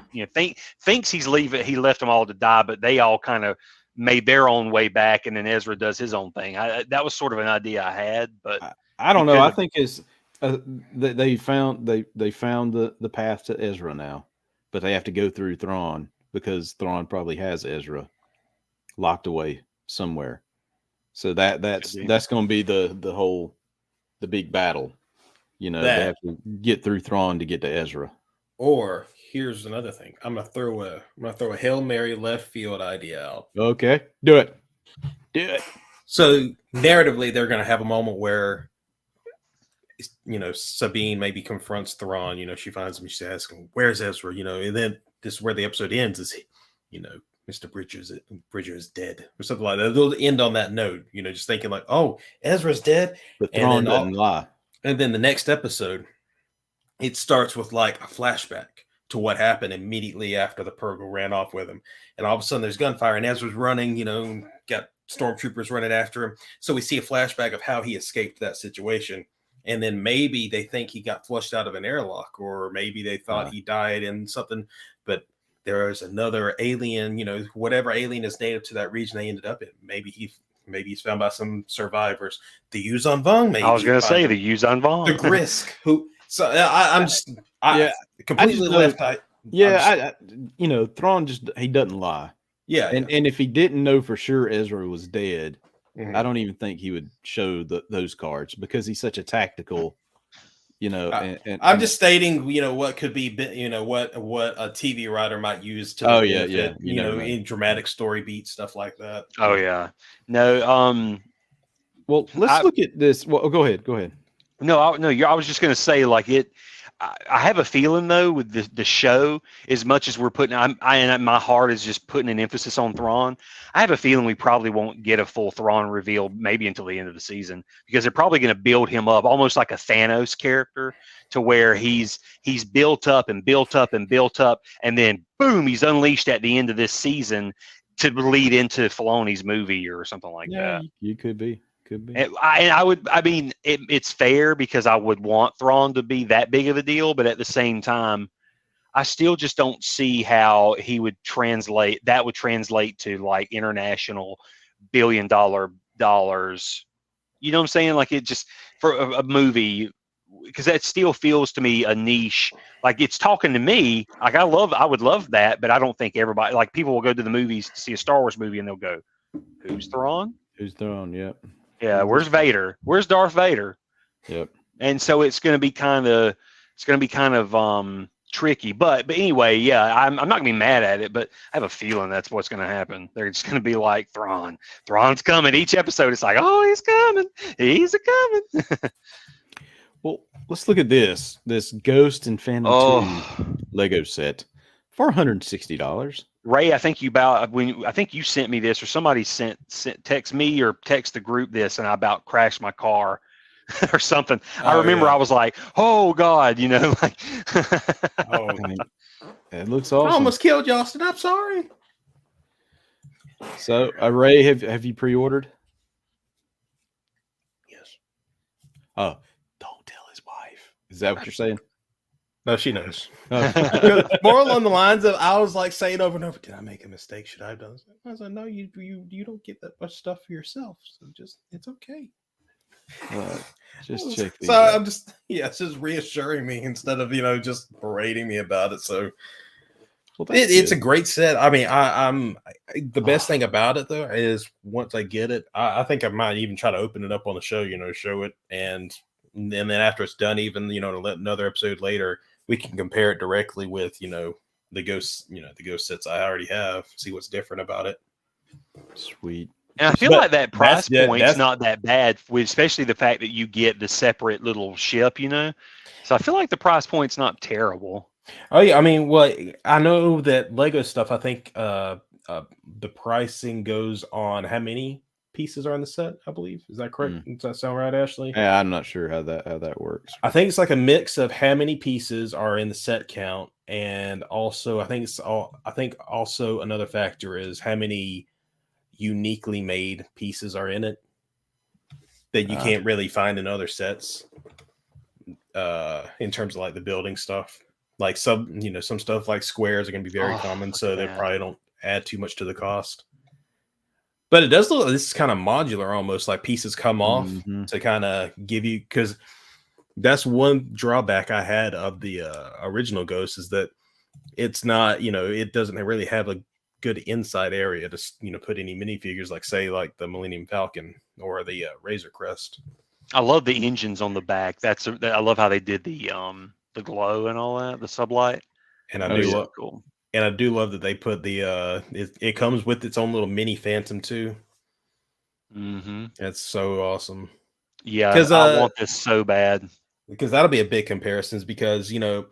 thinks he left them all to die, but they all kind of made their own way back, and then Ezra does his own thing. That was sort of an idea I had, but I don't know. I think it's they found the path to Ezra now, but they have to go through Thrawn, because Thrawn probably has Ezra locked away somewhere. So that's going to be the big battle. They have to get through Thrawn to get to Ezra. Or here's another thing. I'm gonna throw a Hail Mary left field idea out. Okay, do it. So narratively, they're gonna have a moment where, Sabine maybe confronts Thrawn. She finds him. She's asking, "Where's Ezra?" And then this is where the episode ends. Is Mr. Bridger is dead, or something like that. They'll end on that note. Just thinking like, "Oh, Ezra's dead," but Thrawn doesn't lie. And then the next episode, it starts with like a flashback to what happened immediately after the Purgle ran off with him. And all of a sudden there's gunfire, and Ezra's running, got stormtroopers running after him. So we see a flashback of how he escaped that situation. And then maybe they think he got flushed out of an airlock, or maybe they thought he died in something. But there is another alien, whatever alien is native to that region they ended up in. Maybe he maybe he's found by some survivors. The Yuzon Vong, maybe. I was going to say the Yuzon Vong. The Grisk, who. So I'm just. Completely left. Thrawn he doesn't lie. Yeah. And if he didn't know for sure Ezra was dead, I don't even think he would show those cards because he's such a tactical. I'm just stating, what could be, what a TV writer might use to, in dramatic story beats, stuff like that. Oh yeah, no. Well, let's look at this. Well, go ahead. No, I was just going to say, like it. I have a feeling though with the show, as much as we're putting, and my heart is just putting an emphasis on Thrawn. I have a feeling we probably won't get a full Thrawn reveal maybe until the end of the season because they're probably going to build him up almost like a Thanos character to where he's built up and built up and built up, and then boom, he's unleashed at the end of this season to lead into Filoni's movie or something like that. You could be. It's fair because I would want Thrawn to be that big of a deal, but at the same time, I still just don't see how he would translate. That would translate to like international $1 billion. You know what I'm saying? Like it just for a movie, because that still feels to me a niche. Like it's talking to me. Like I would love that, but I don't think everybody. Like people will go to the movies to see a Star Wars movie and they'll go, "Who's Thrawn? Who's Thrawn? Yep." Yeah, where's Vader? Where's Darth Vader? Yep. And so it's going to be kind of tricky. But anyway, yeah, I'm not going to be mad at it, but I have a feeling that's what's going to happen. They're just going to be like Thrawn. Thrawn's coming. Each episode, it's like, oh, he's coming. He's coming. Well, let's look at this Ghost and Phantom 2 Lego set. $460. Ray, I think you sent me this, or somebody sent text me or text the group this, and I about crashed my car or something. I remember I was like, "Oh God," like. It looks awesome. I almost killed you, Austin. I'm sorry. So, Ray, have you pre-ordered? Yes. Oh, don't tell his wife. Is that what you're saying? No, she knows. Oh. More along the lines of I was like saying over and over, did I make a mistake? Should I have done this? I was like, no, you don't get that much stuff for yourself. So it's okay. Just check. So I'm just it's just reassuring me instead of just berating me about it. So it's a great set. I mean, I'm the best thing about it though is once I get it, I think I might even try to open it up on the show, show it, and then after it's done, even to let another episode later, we can compare it directly with the ghost sets I already have, see what's different about it. Sweet. And I feel like that price point's not that bad, especially the fact that you get the separate little ship, So I feel like the price point's not terrible. Oh yeah, I mean, well, I know that Lego stuff. I think the pricing goes on how many pieces are in the set. I believe, is that correct? Does that sound right, Ashley? Yeah, I'm not sure how that works. I think it's like a mix of how many pieces are in the set count, and also I think also another factor is how many uniquely made pieces are in it that you can't really find in other sets. In terms of like the building stuff, like some stuff like squares are going to be very common, so they probably don't add too much to the cost. But it does look like this is kind of modular, almost like pieces come off to kind of give you, because that's one drawback I had of the original Ghost is that it's not, it doesn't really have a good inside area to, put any minifigures like the Millennium Falcon or the Razor Crest. I love the engines on the back. I love how they did the glow and all that, the sublight. And I do cool. And I do love that they put the it comes with its own little mini Phantom too. That's so awesome. Yeah, because I want this so bad. Because that'll be a big comparison. Because that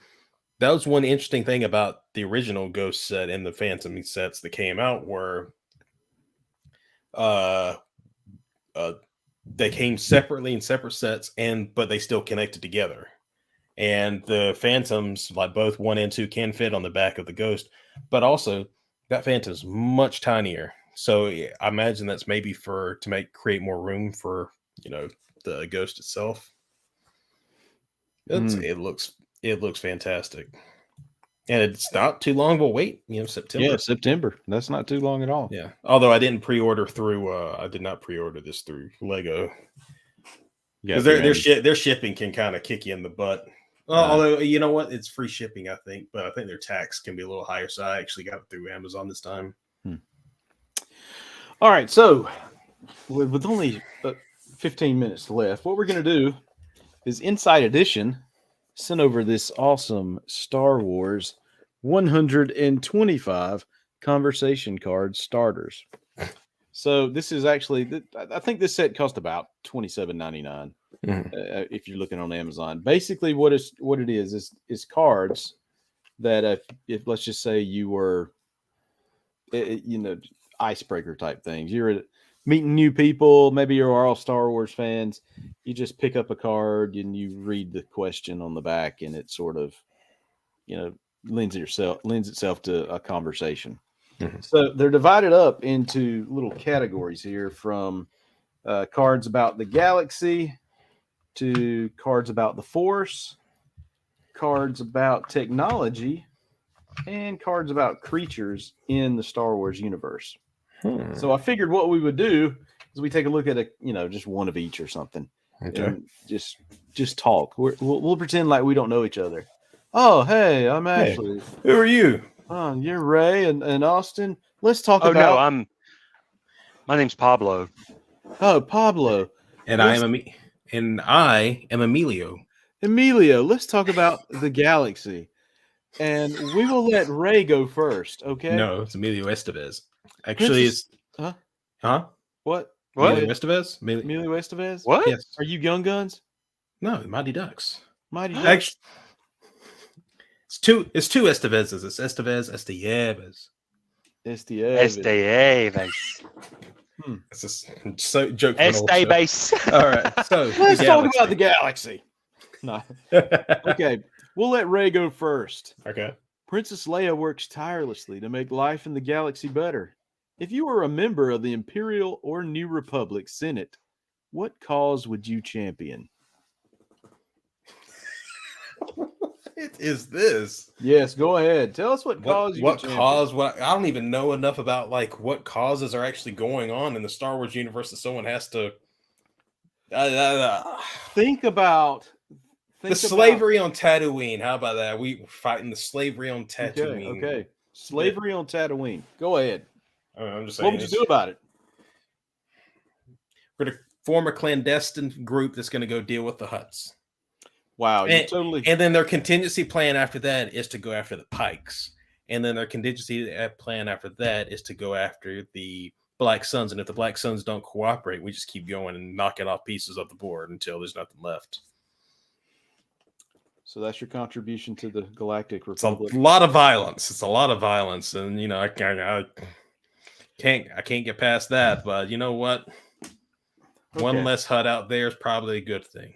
was one interesting thing about the original Ghost set and the Phantom sets that came out were they came separately in separate sets, but they still connected together. And the Phantoms, like both 1 and 2, can fit on the back of the Ghost, but also that Phantom's much tinier. So I imagine that's maybe to create more room for the Ghost itself. It looks fantastic. And it's not too long of a wait, September. Yeah, September. That's not too long at all. Yeah. Although I didn't pre-order through I did not pre-order this through Lego. Yeah, Because their shipping can kind of kick you in the butt. Although you know what? It's free shipping, I think, but I think their tax can be a little higher. So I actually got it through Amazon this time. All right, so with only 15 minutes left, what we're going to do is Inside Edition sent over this awesome Star Wars 125 conversation card starters. So this is actually, I think this set cost about $27.99 if you're looking on Amazon. Basically, what it is cards that if let's just say you were, icebreaker type things. You're meeting new people. Maybe you're all Star Wars fans. You just pick up a card and you read the question on the back, and it sort of, lends itself to a conversation. Mm-hmm. So they're divided up into little categories here, from cards about the galaxy to cards about the Force, cards about technology, and cards about creatures in the Star Wars universe. So I figured what we would do is we take a look at just one of each or something. Okay. And just talk. We'll pretend like we don't know each other. Oh, hey, I'm Ashley. Hey, who are you? Oh, you're Ray and Austin. Let's talk about. No, my name's Pablo. Oh, Pablo. And I am Emilio. Emilio, let's talk about the galaxy. And we will let Ray go first, okay? No, it's Emilio Estevez. Actually, it's Huh? What? Emilio Estevez? Emilio Estevez? What? Yes. Are you Young Guns? No, Mighty Ducks. Mighty Ducks. Actually, it's two Estevezes. It's Estevez, Esteves. Esteves. It's just so joke. Esteves. All right. So let's talk about the galaxy. No. Okay. We'll let Ray go first. Okay. Princess Leia works tirelessly to make life in the galaxy better. If you were a member of the Imperial or New Republic Senate, what cause would you champion? It is this. Yes, go ahead. Tell us what cause you champion. I don't even know enough about what causes are actually going on in the Star Wars universe that someone has to think about. Slavery on Tatooine. How about that? We fighting the slavery on Tatooine. Okay. Slavery on Tatooine. Go ahead. I'm just saying. What would you do about it? We're going to form a clandestine group that's going to go deal with the Hutts. Wow. And then their contingency plan after that is to go after the Pikes. And then their contingency plan after that is to go after the Black Suns. And if the Black Suns don't cooperate, we just keep going and knocking off pieces of the board until there's nothing left. So that's your contribution to the Galactic Republic. It's a lot of violence. And I can't get past that. But you know what? Okay. One less Hutt out there is probably a good thing.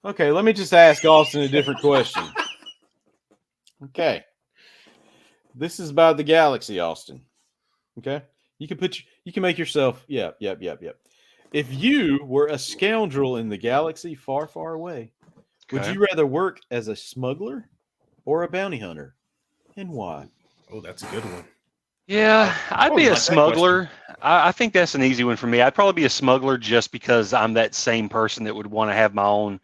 Okay, let me just ask Austin a different question. Okay, this is about the galaxy, Austin. Okay, you can make yourself. Yep. If you were a scoundrel in the galaxy far, far away. Would you rather work as a smuggler or a bounty hunter, and why? Oh, that's a good one. Yeah, I'd be a smuggler. I think that's an easy one for me. I'd probably be a smuggler just because I'm that same person that would want to have my own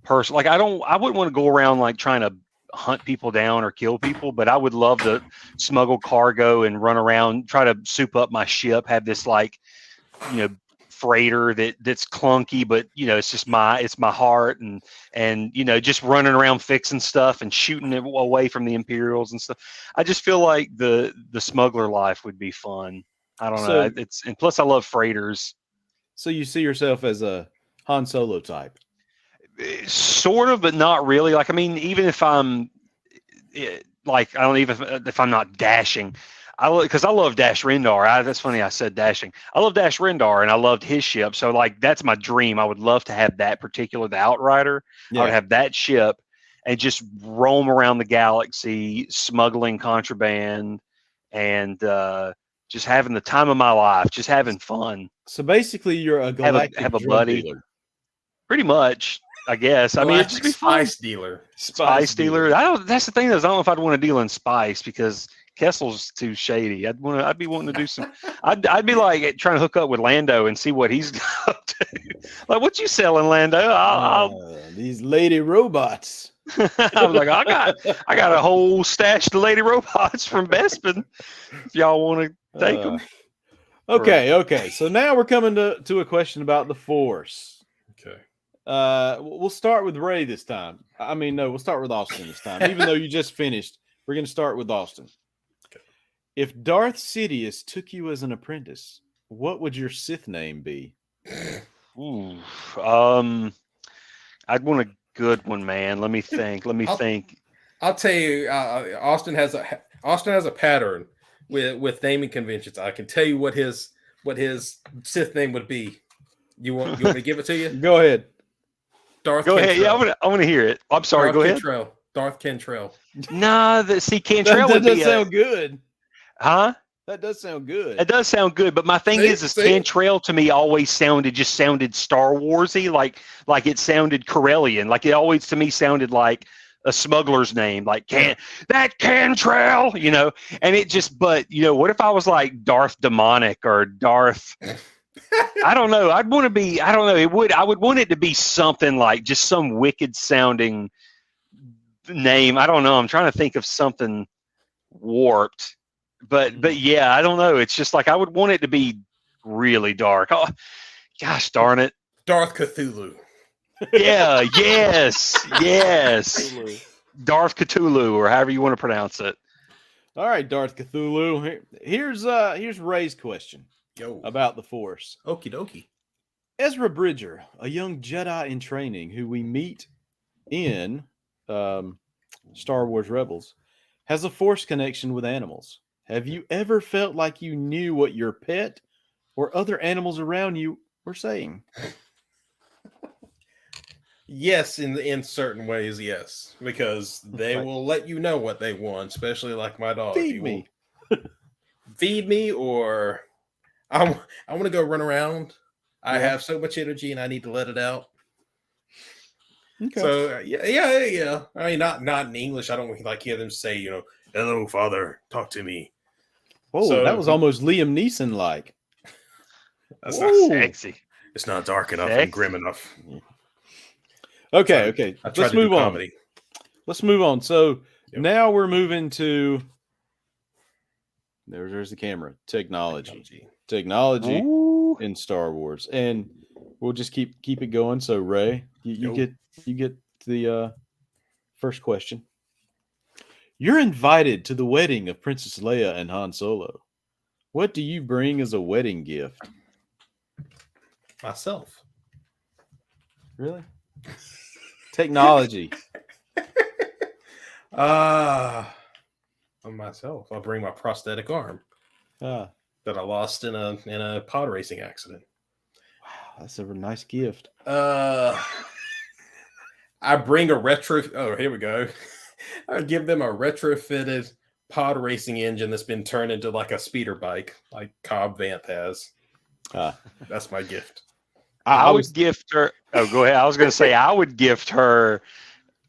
person. Like I wouldn't want to go around like trying to hunt people down or kill people, but I would love to smuggle cargo and run around, try to soup up my ship, have this freighter that's clunky, but it's just my heart and just running around fixing stuff and shooting it away from the Imperials and stuff. I just feel like the smuggler life would be fun. I don't know. And plus I love freighters. So you see yourself as a Han Solo type? Sort of, but not really. Like, I mean, even if I'm like, I don't even if I'm not dashing. Because I love Dash Rendar. That's funny I said dashing. I love Dash Rendar, and I loved his ship. So, like, that's my dream. I would love to have that particular, the Outrider. Yeah. I would have that ship and just roam around the galaxy, smuggling contraband, and just having the time of my life, just having fun. So, basically, you're a galactic have a buddy. Dealer. Pretty much. I guess. I mean, it'd just be fun. Spice dealer. Spice dealer. That's the thing is, I don't know if I'd want to deal in spice because Kessel's too shady. I'd be wanting to do some. I'd be like trying to hook up with Lando and see what he's up to. Like, what you selling, Lando? These lady robots. I was like, I got a whole stash of lady robots from Bespin. If y'all want to take them. Okay. So now we're coming to a question about the Force. Okay. We'll start with Ray this time. I mean, no, we'll start with Austin this time. Even though you just finished, we're going to start with Austin. Okay. If Darth Sidious took you as an apprentice, what would your Sith name be? Ooh, I'd want a good one, man. Let me think. I'll tell you, Austin has a pattern with naming conventions. I can tell you what his Sith name would be. You want me to give it to you? Go ahead. Darth. Go Kentrell. ahead. Yeah, I want to hear it. I'm sorry. Darth Go Kentrell. ahead. Darth Kentrell. Nah, Cantrell that would does be sound good. Huh? That does sound good. It does sound good, but my thing is Cantrell to me always sounded Star Warsy, like it sounded Corellian, like it always to me sounded like a smuggler's name, like Cantrell, you know. And it just, but you know, what if I was like Darth Demonic or Darth? I don't know. I'd want to be. I don't know. I would want it to be something like just some wicked sounding name. I don't know. I'm trying to think of something warped. But yeah, I don't know. It's just like I would want it to be really dark. Oh, gosh darn it. Darth Cthulhu. Yeah, yes. Darth Cthulhu, or however you want to pronounce it. All right, Darth Cthulhu. Here's Ray's question about the Force. Okie dokie. Ezra Bridger, a young Jedi in training who we meet in Star Wars Rebels, has a Force connection with animals. Have you ever felt like you knew what your pet or other animals around you were saying? Yes, in certain ways, yes, because they will let you know what they want, especially like my dog. Feed me. Feed me, or I want to go run around. I have so much energy and I need to let it out. Okay. So yeah. I mean, not in English. I don't like hear them say, you know, "Hello, Father, talk to me." Oh, so, that was almost Liam Neeson like. That's not sexy. It's not dark enough and grim enough. Okay. Let's move on. Let's move on. So now we're moving to. There's the camera. Technology Ooh. in Star Wars, and we'll just keep it going. So Ray, you get the first question. You're invited to the wedding of Princess Leia and Han Solo. What do you bring as a wedding gift? Myself. Really? Technology. Myself. I'll bring my prosthetic arm that I lost in a pod racing accident. Wow, that's a nice gift. I bring a retro. Oh, here we go. I give them a retrofitted pod racing engine that's been turned into like a speeder bike, like Cobb Vanth has. That's my gift. I would gift her. Oh, go ahead. I was going to say I would gift her.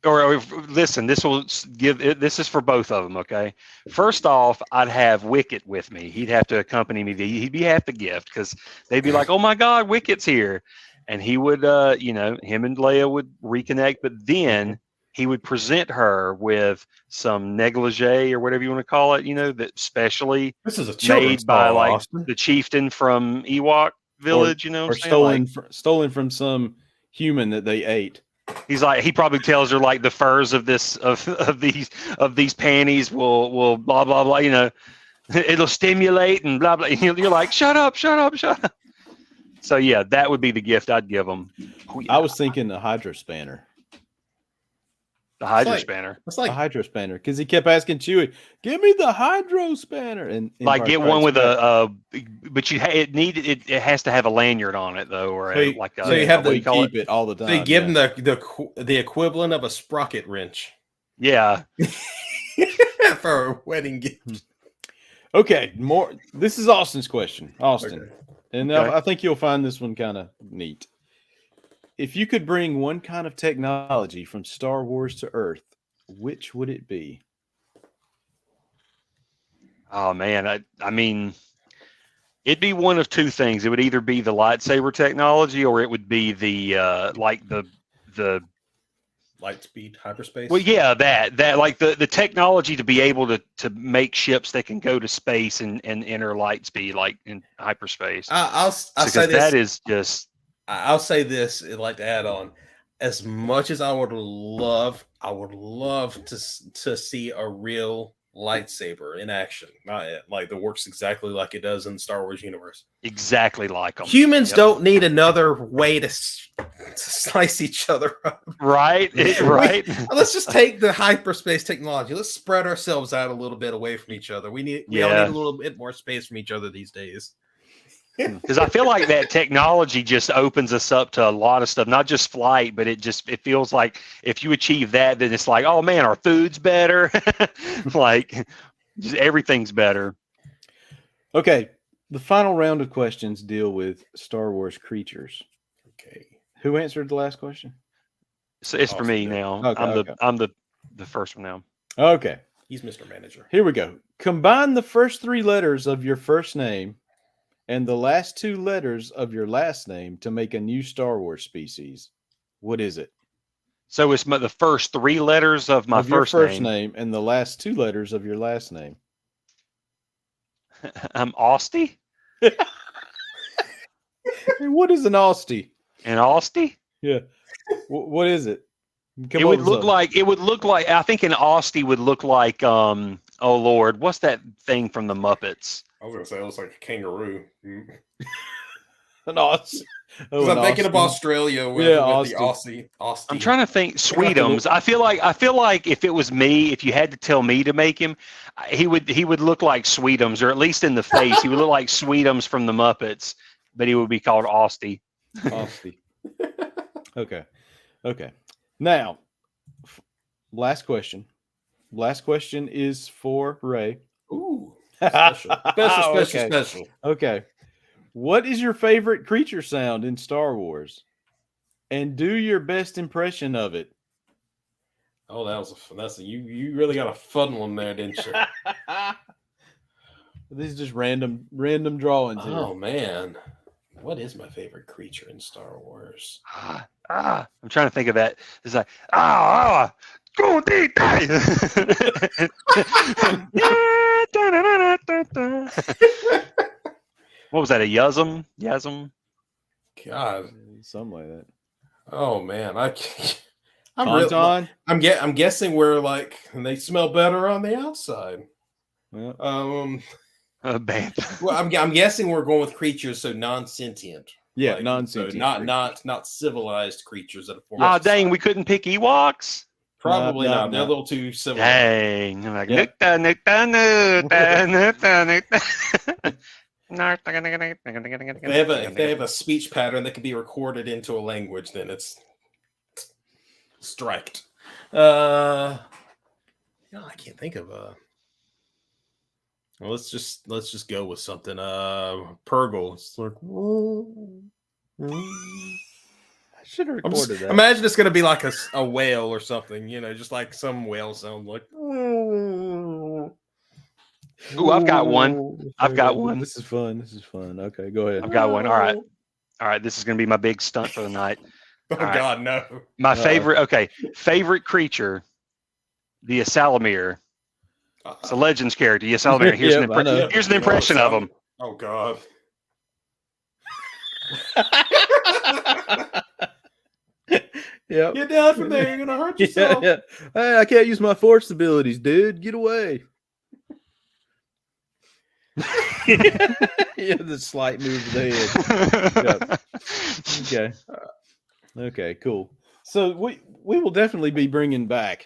Or listen, this is for both of them. Okay. First off, I'd have Wicket with me. He'd have to accompany me. He'd be half the gift because they'd be like, "Oh my God, Wicket's here," and he would, him and Leia would reconnect. But then he would present her with some negligee or whatever you want to call it. You know, that specially this is made by like the chieftain from Ewok Village. Or stolen from some human that they ate. He's like, he probably tells her like the furs of these panties will blah blah blah. You know, it'll stimulate and blah blah. You're like, shut up. So yeah, that would be the gift I'd give them. Oh, yeah. I was thinking the hydro spanner. The hydro spanner. It's like a hydro spanner because he kept asking Chewie, "Give me the hydro spanner." And like get one with but it has to have a lanyard on it though, or so you have to keep it all the time. They give him the equivalent of a sprocket wrench. Yeah, for a wedding gift. Okay, more. This is Austin's question, Austin, okay. and I think you'll find this one kind of neat. If you could bring one kind of technology from Star Wars to Earth, which would it be? Oh man, I mean, it'd be one of two things. It would either be the lightsaber technology, or it would be the like the Light speed hyperspace. well, yeah, that like the technology to be able to make ships that can go to space and enter light speed, like in hyperspace. I'll Because say this. that is just I'll say this. I'd like to add on. As much as I would love to see a real lightsaber in action, not like that works exactly like it does in the Star Wars universe. exactly like them. Humans don't need another way to slice each other up. Right? Right? Let's just take the hyperspace technology. Let's spread ourselves out a little bit away from each other. We all need a little bit more space from each other these days. Because I feel like that technology just opens us up to a lot of stuff, not just flight, but it feels like if you achieve that, then it's like, oh man, our food's better. Like just everything's better. Okay. The final round of questions deal with Star Wars creatures. Okay. Who answered the last question? So it's for me now. Okay, I'm the first one now. Okay. He's Mr. Manager. Here we go. Combine the first 3 letters of your first name and the last 2 letters of your last name to make a new Star Wars species. What is it? So it's the first 3 letters of my Your first name. name and the last 2 letters of your last name. I'm Austie. What is an Austie? An Austie? Yeah. What is it? It would look like I think an Austie would look like oh Lord, what's that thing from the Muppets? I was gonna say it looks like a kangaroo. an Aussie. Oh, I'm thinking of Australia with the Aussie. I'm trying to think. Sweetums. I feel like if it was me, if you had to tell me to make him, he would look like Sweetums, or at least in the face, he would look like Sweetums from the Muppets, but he would be called Austie. Austie. Okay. Now, last question. Last question is for Ray. Ooh. Special. Okay. What is your favorite creature sound in Star Wars? And do your best impression of it. Oh, you really got a fun one there, didn't you? These are just random drawings here. Oh man. What is my favorite creature in Star Wars? I'm trying to think of that. It's like go deep. What was that? A Yasm? God, something like that. Oh man, I'm guessing we're like they smell better on the outside. Yeah. Well, I'm guessing we're going with creatures, so non-sentient. Yeah, non-sentient. So not civilized creatures that form. Oh dang, we couldn't pick Ewoks. Probably not. They're a little too civilized. Dang, I'm like If they have a speech pattern that can be recorded into a language, then it's striked. I can't think of a. Well, let's just go with something. Purgle. It's like. I should have recorded that. Imagine it's going to be like a whale or something, just like some whale sound like. Ooh, I've got one. This is fun. Okay, go ahead. I've got one. All right. This is going to be my big stunt for the night. Oh God, no. My favorite creature, the Asalamir. It's a Legends character. The Asalamir. Here's an impression of him. Oh God. Yeah. Get down from there. You're gonna hurt yourself. Yeah. Hey, I can't use my force abilities, dude. Get away. Yeah, the slight move of the head. Yeah. Okay, cool. So we will definitely be bringing back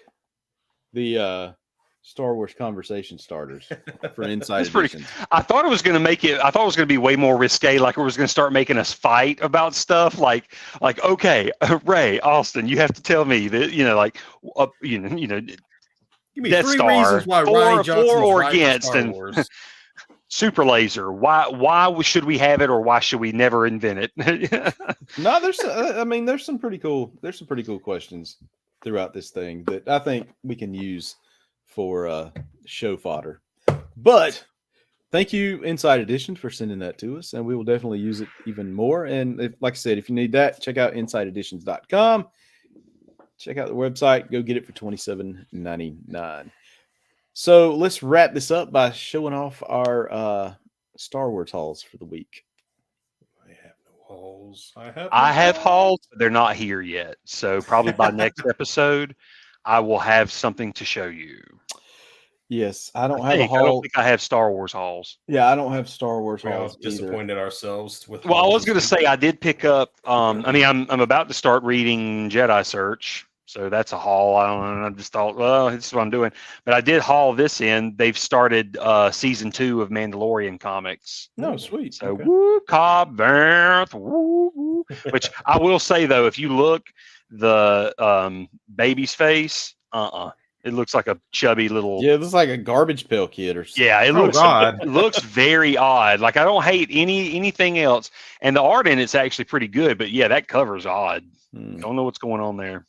the Star Wars conversation starters for Inside Editions. I thought it was going to be way more risque. Like it was going to start making us fight about stuff. Like okay, Ray, Austin, you have to tell me that Give me Death 3 Star, reasons why Ryan Johnson for or right against, Star Wars. super laser. Why should we have it, or why should we never invent it? No, there's some pretty cool questions throughout this thing that I think we can use for show fodder. But thank you, Inside Edition, for sending that to us, and we will definitely use it even more. And like I said, if you need that, check out InsideEditions.com. Check out the website. Go get it for $27.99. So let's wrap this up by showing off our Star Wars hauls for the week. I have no holes. I have hauls, but they're not here yet. So probably by next episode, I will have something to show you. Yes, I don't have a I don't haul. think I have Star Wars hauls. Yeah, I don't have Star Wars We all hauls either. disappointed ourselves with. Well, I was going to say I did pick up. I mean, I'm about to start reading Jedi Search, so that's a haul. I don't know. I just thought, well, this is what I'm doing. But I did haul this in. They've started season 2 of Mandalorian comics. No, sweet. So Okay. woo, Cobb Vanth, woo, woo. Which I will say though, if you look, the baby's face, it looks like a chubby little. Yeah, it looks like a garbage pail kid or something. Yeah, it Oh, looks God. it looks very odd. Like I don't hate anything else, and the art in it's actually pretty good. But yeah, that cover's odd. Don't know what's going on there,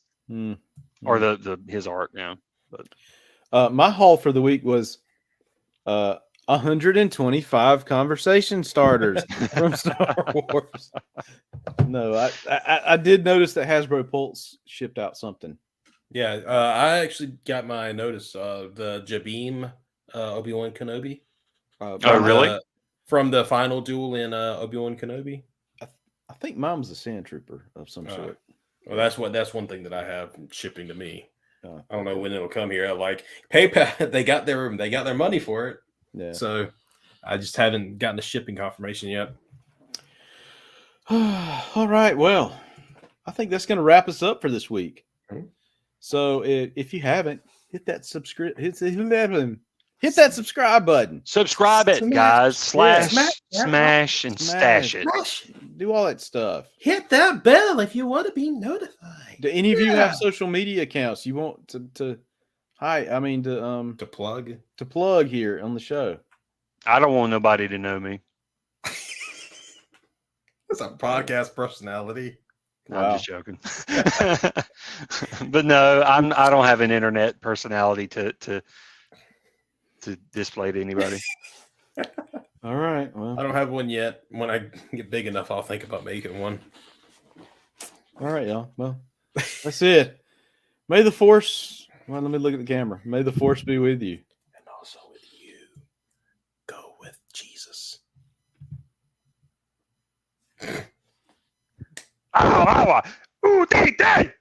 or the his art. Yeah, but my haul for the week was 125 conversation starters from Star Wars. No, I did notice that Hasbro Pulse shipped out something. Yeah, I actually got my notice. The Jabim Obi-Wan Kenobi. Oh, really? From the final duel in Obi-Wan Kenobi. I think mine was a sand trooper of some sort. Well, that's one thing that I have shipping to me. I don't know when it'll come here. Like PayPal, they got their money for it. Yeah. So I just haven't gotten a shipping confirmation yet. All right. Well, I think that's going to wrap us up for this week. So if you haven't, hit that subscribe button. subscribe it, guys. Smash, and Smash. stash it. Do all that stuff. Hit that bell if you want to be notified. Do any of you have social media accounts you want to plug here on the show? I don't want nobody to know me. That's a podcast personality. No, I'm just joking. But no, I don't have an internet personality to display to anybody. All right. Well, I don't have one yet. When I get big enough, I'll think about making one. all right, y'all. Well, that's it. May the force. Well, let me look at the camera. May the force be with you. And also with you. Go with Jesus. Ooh, day.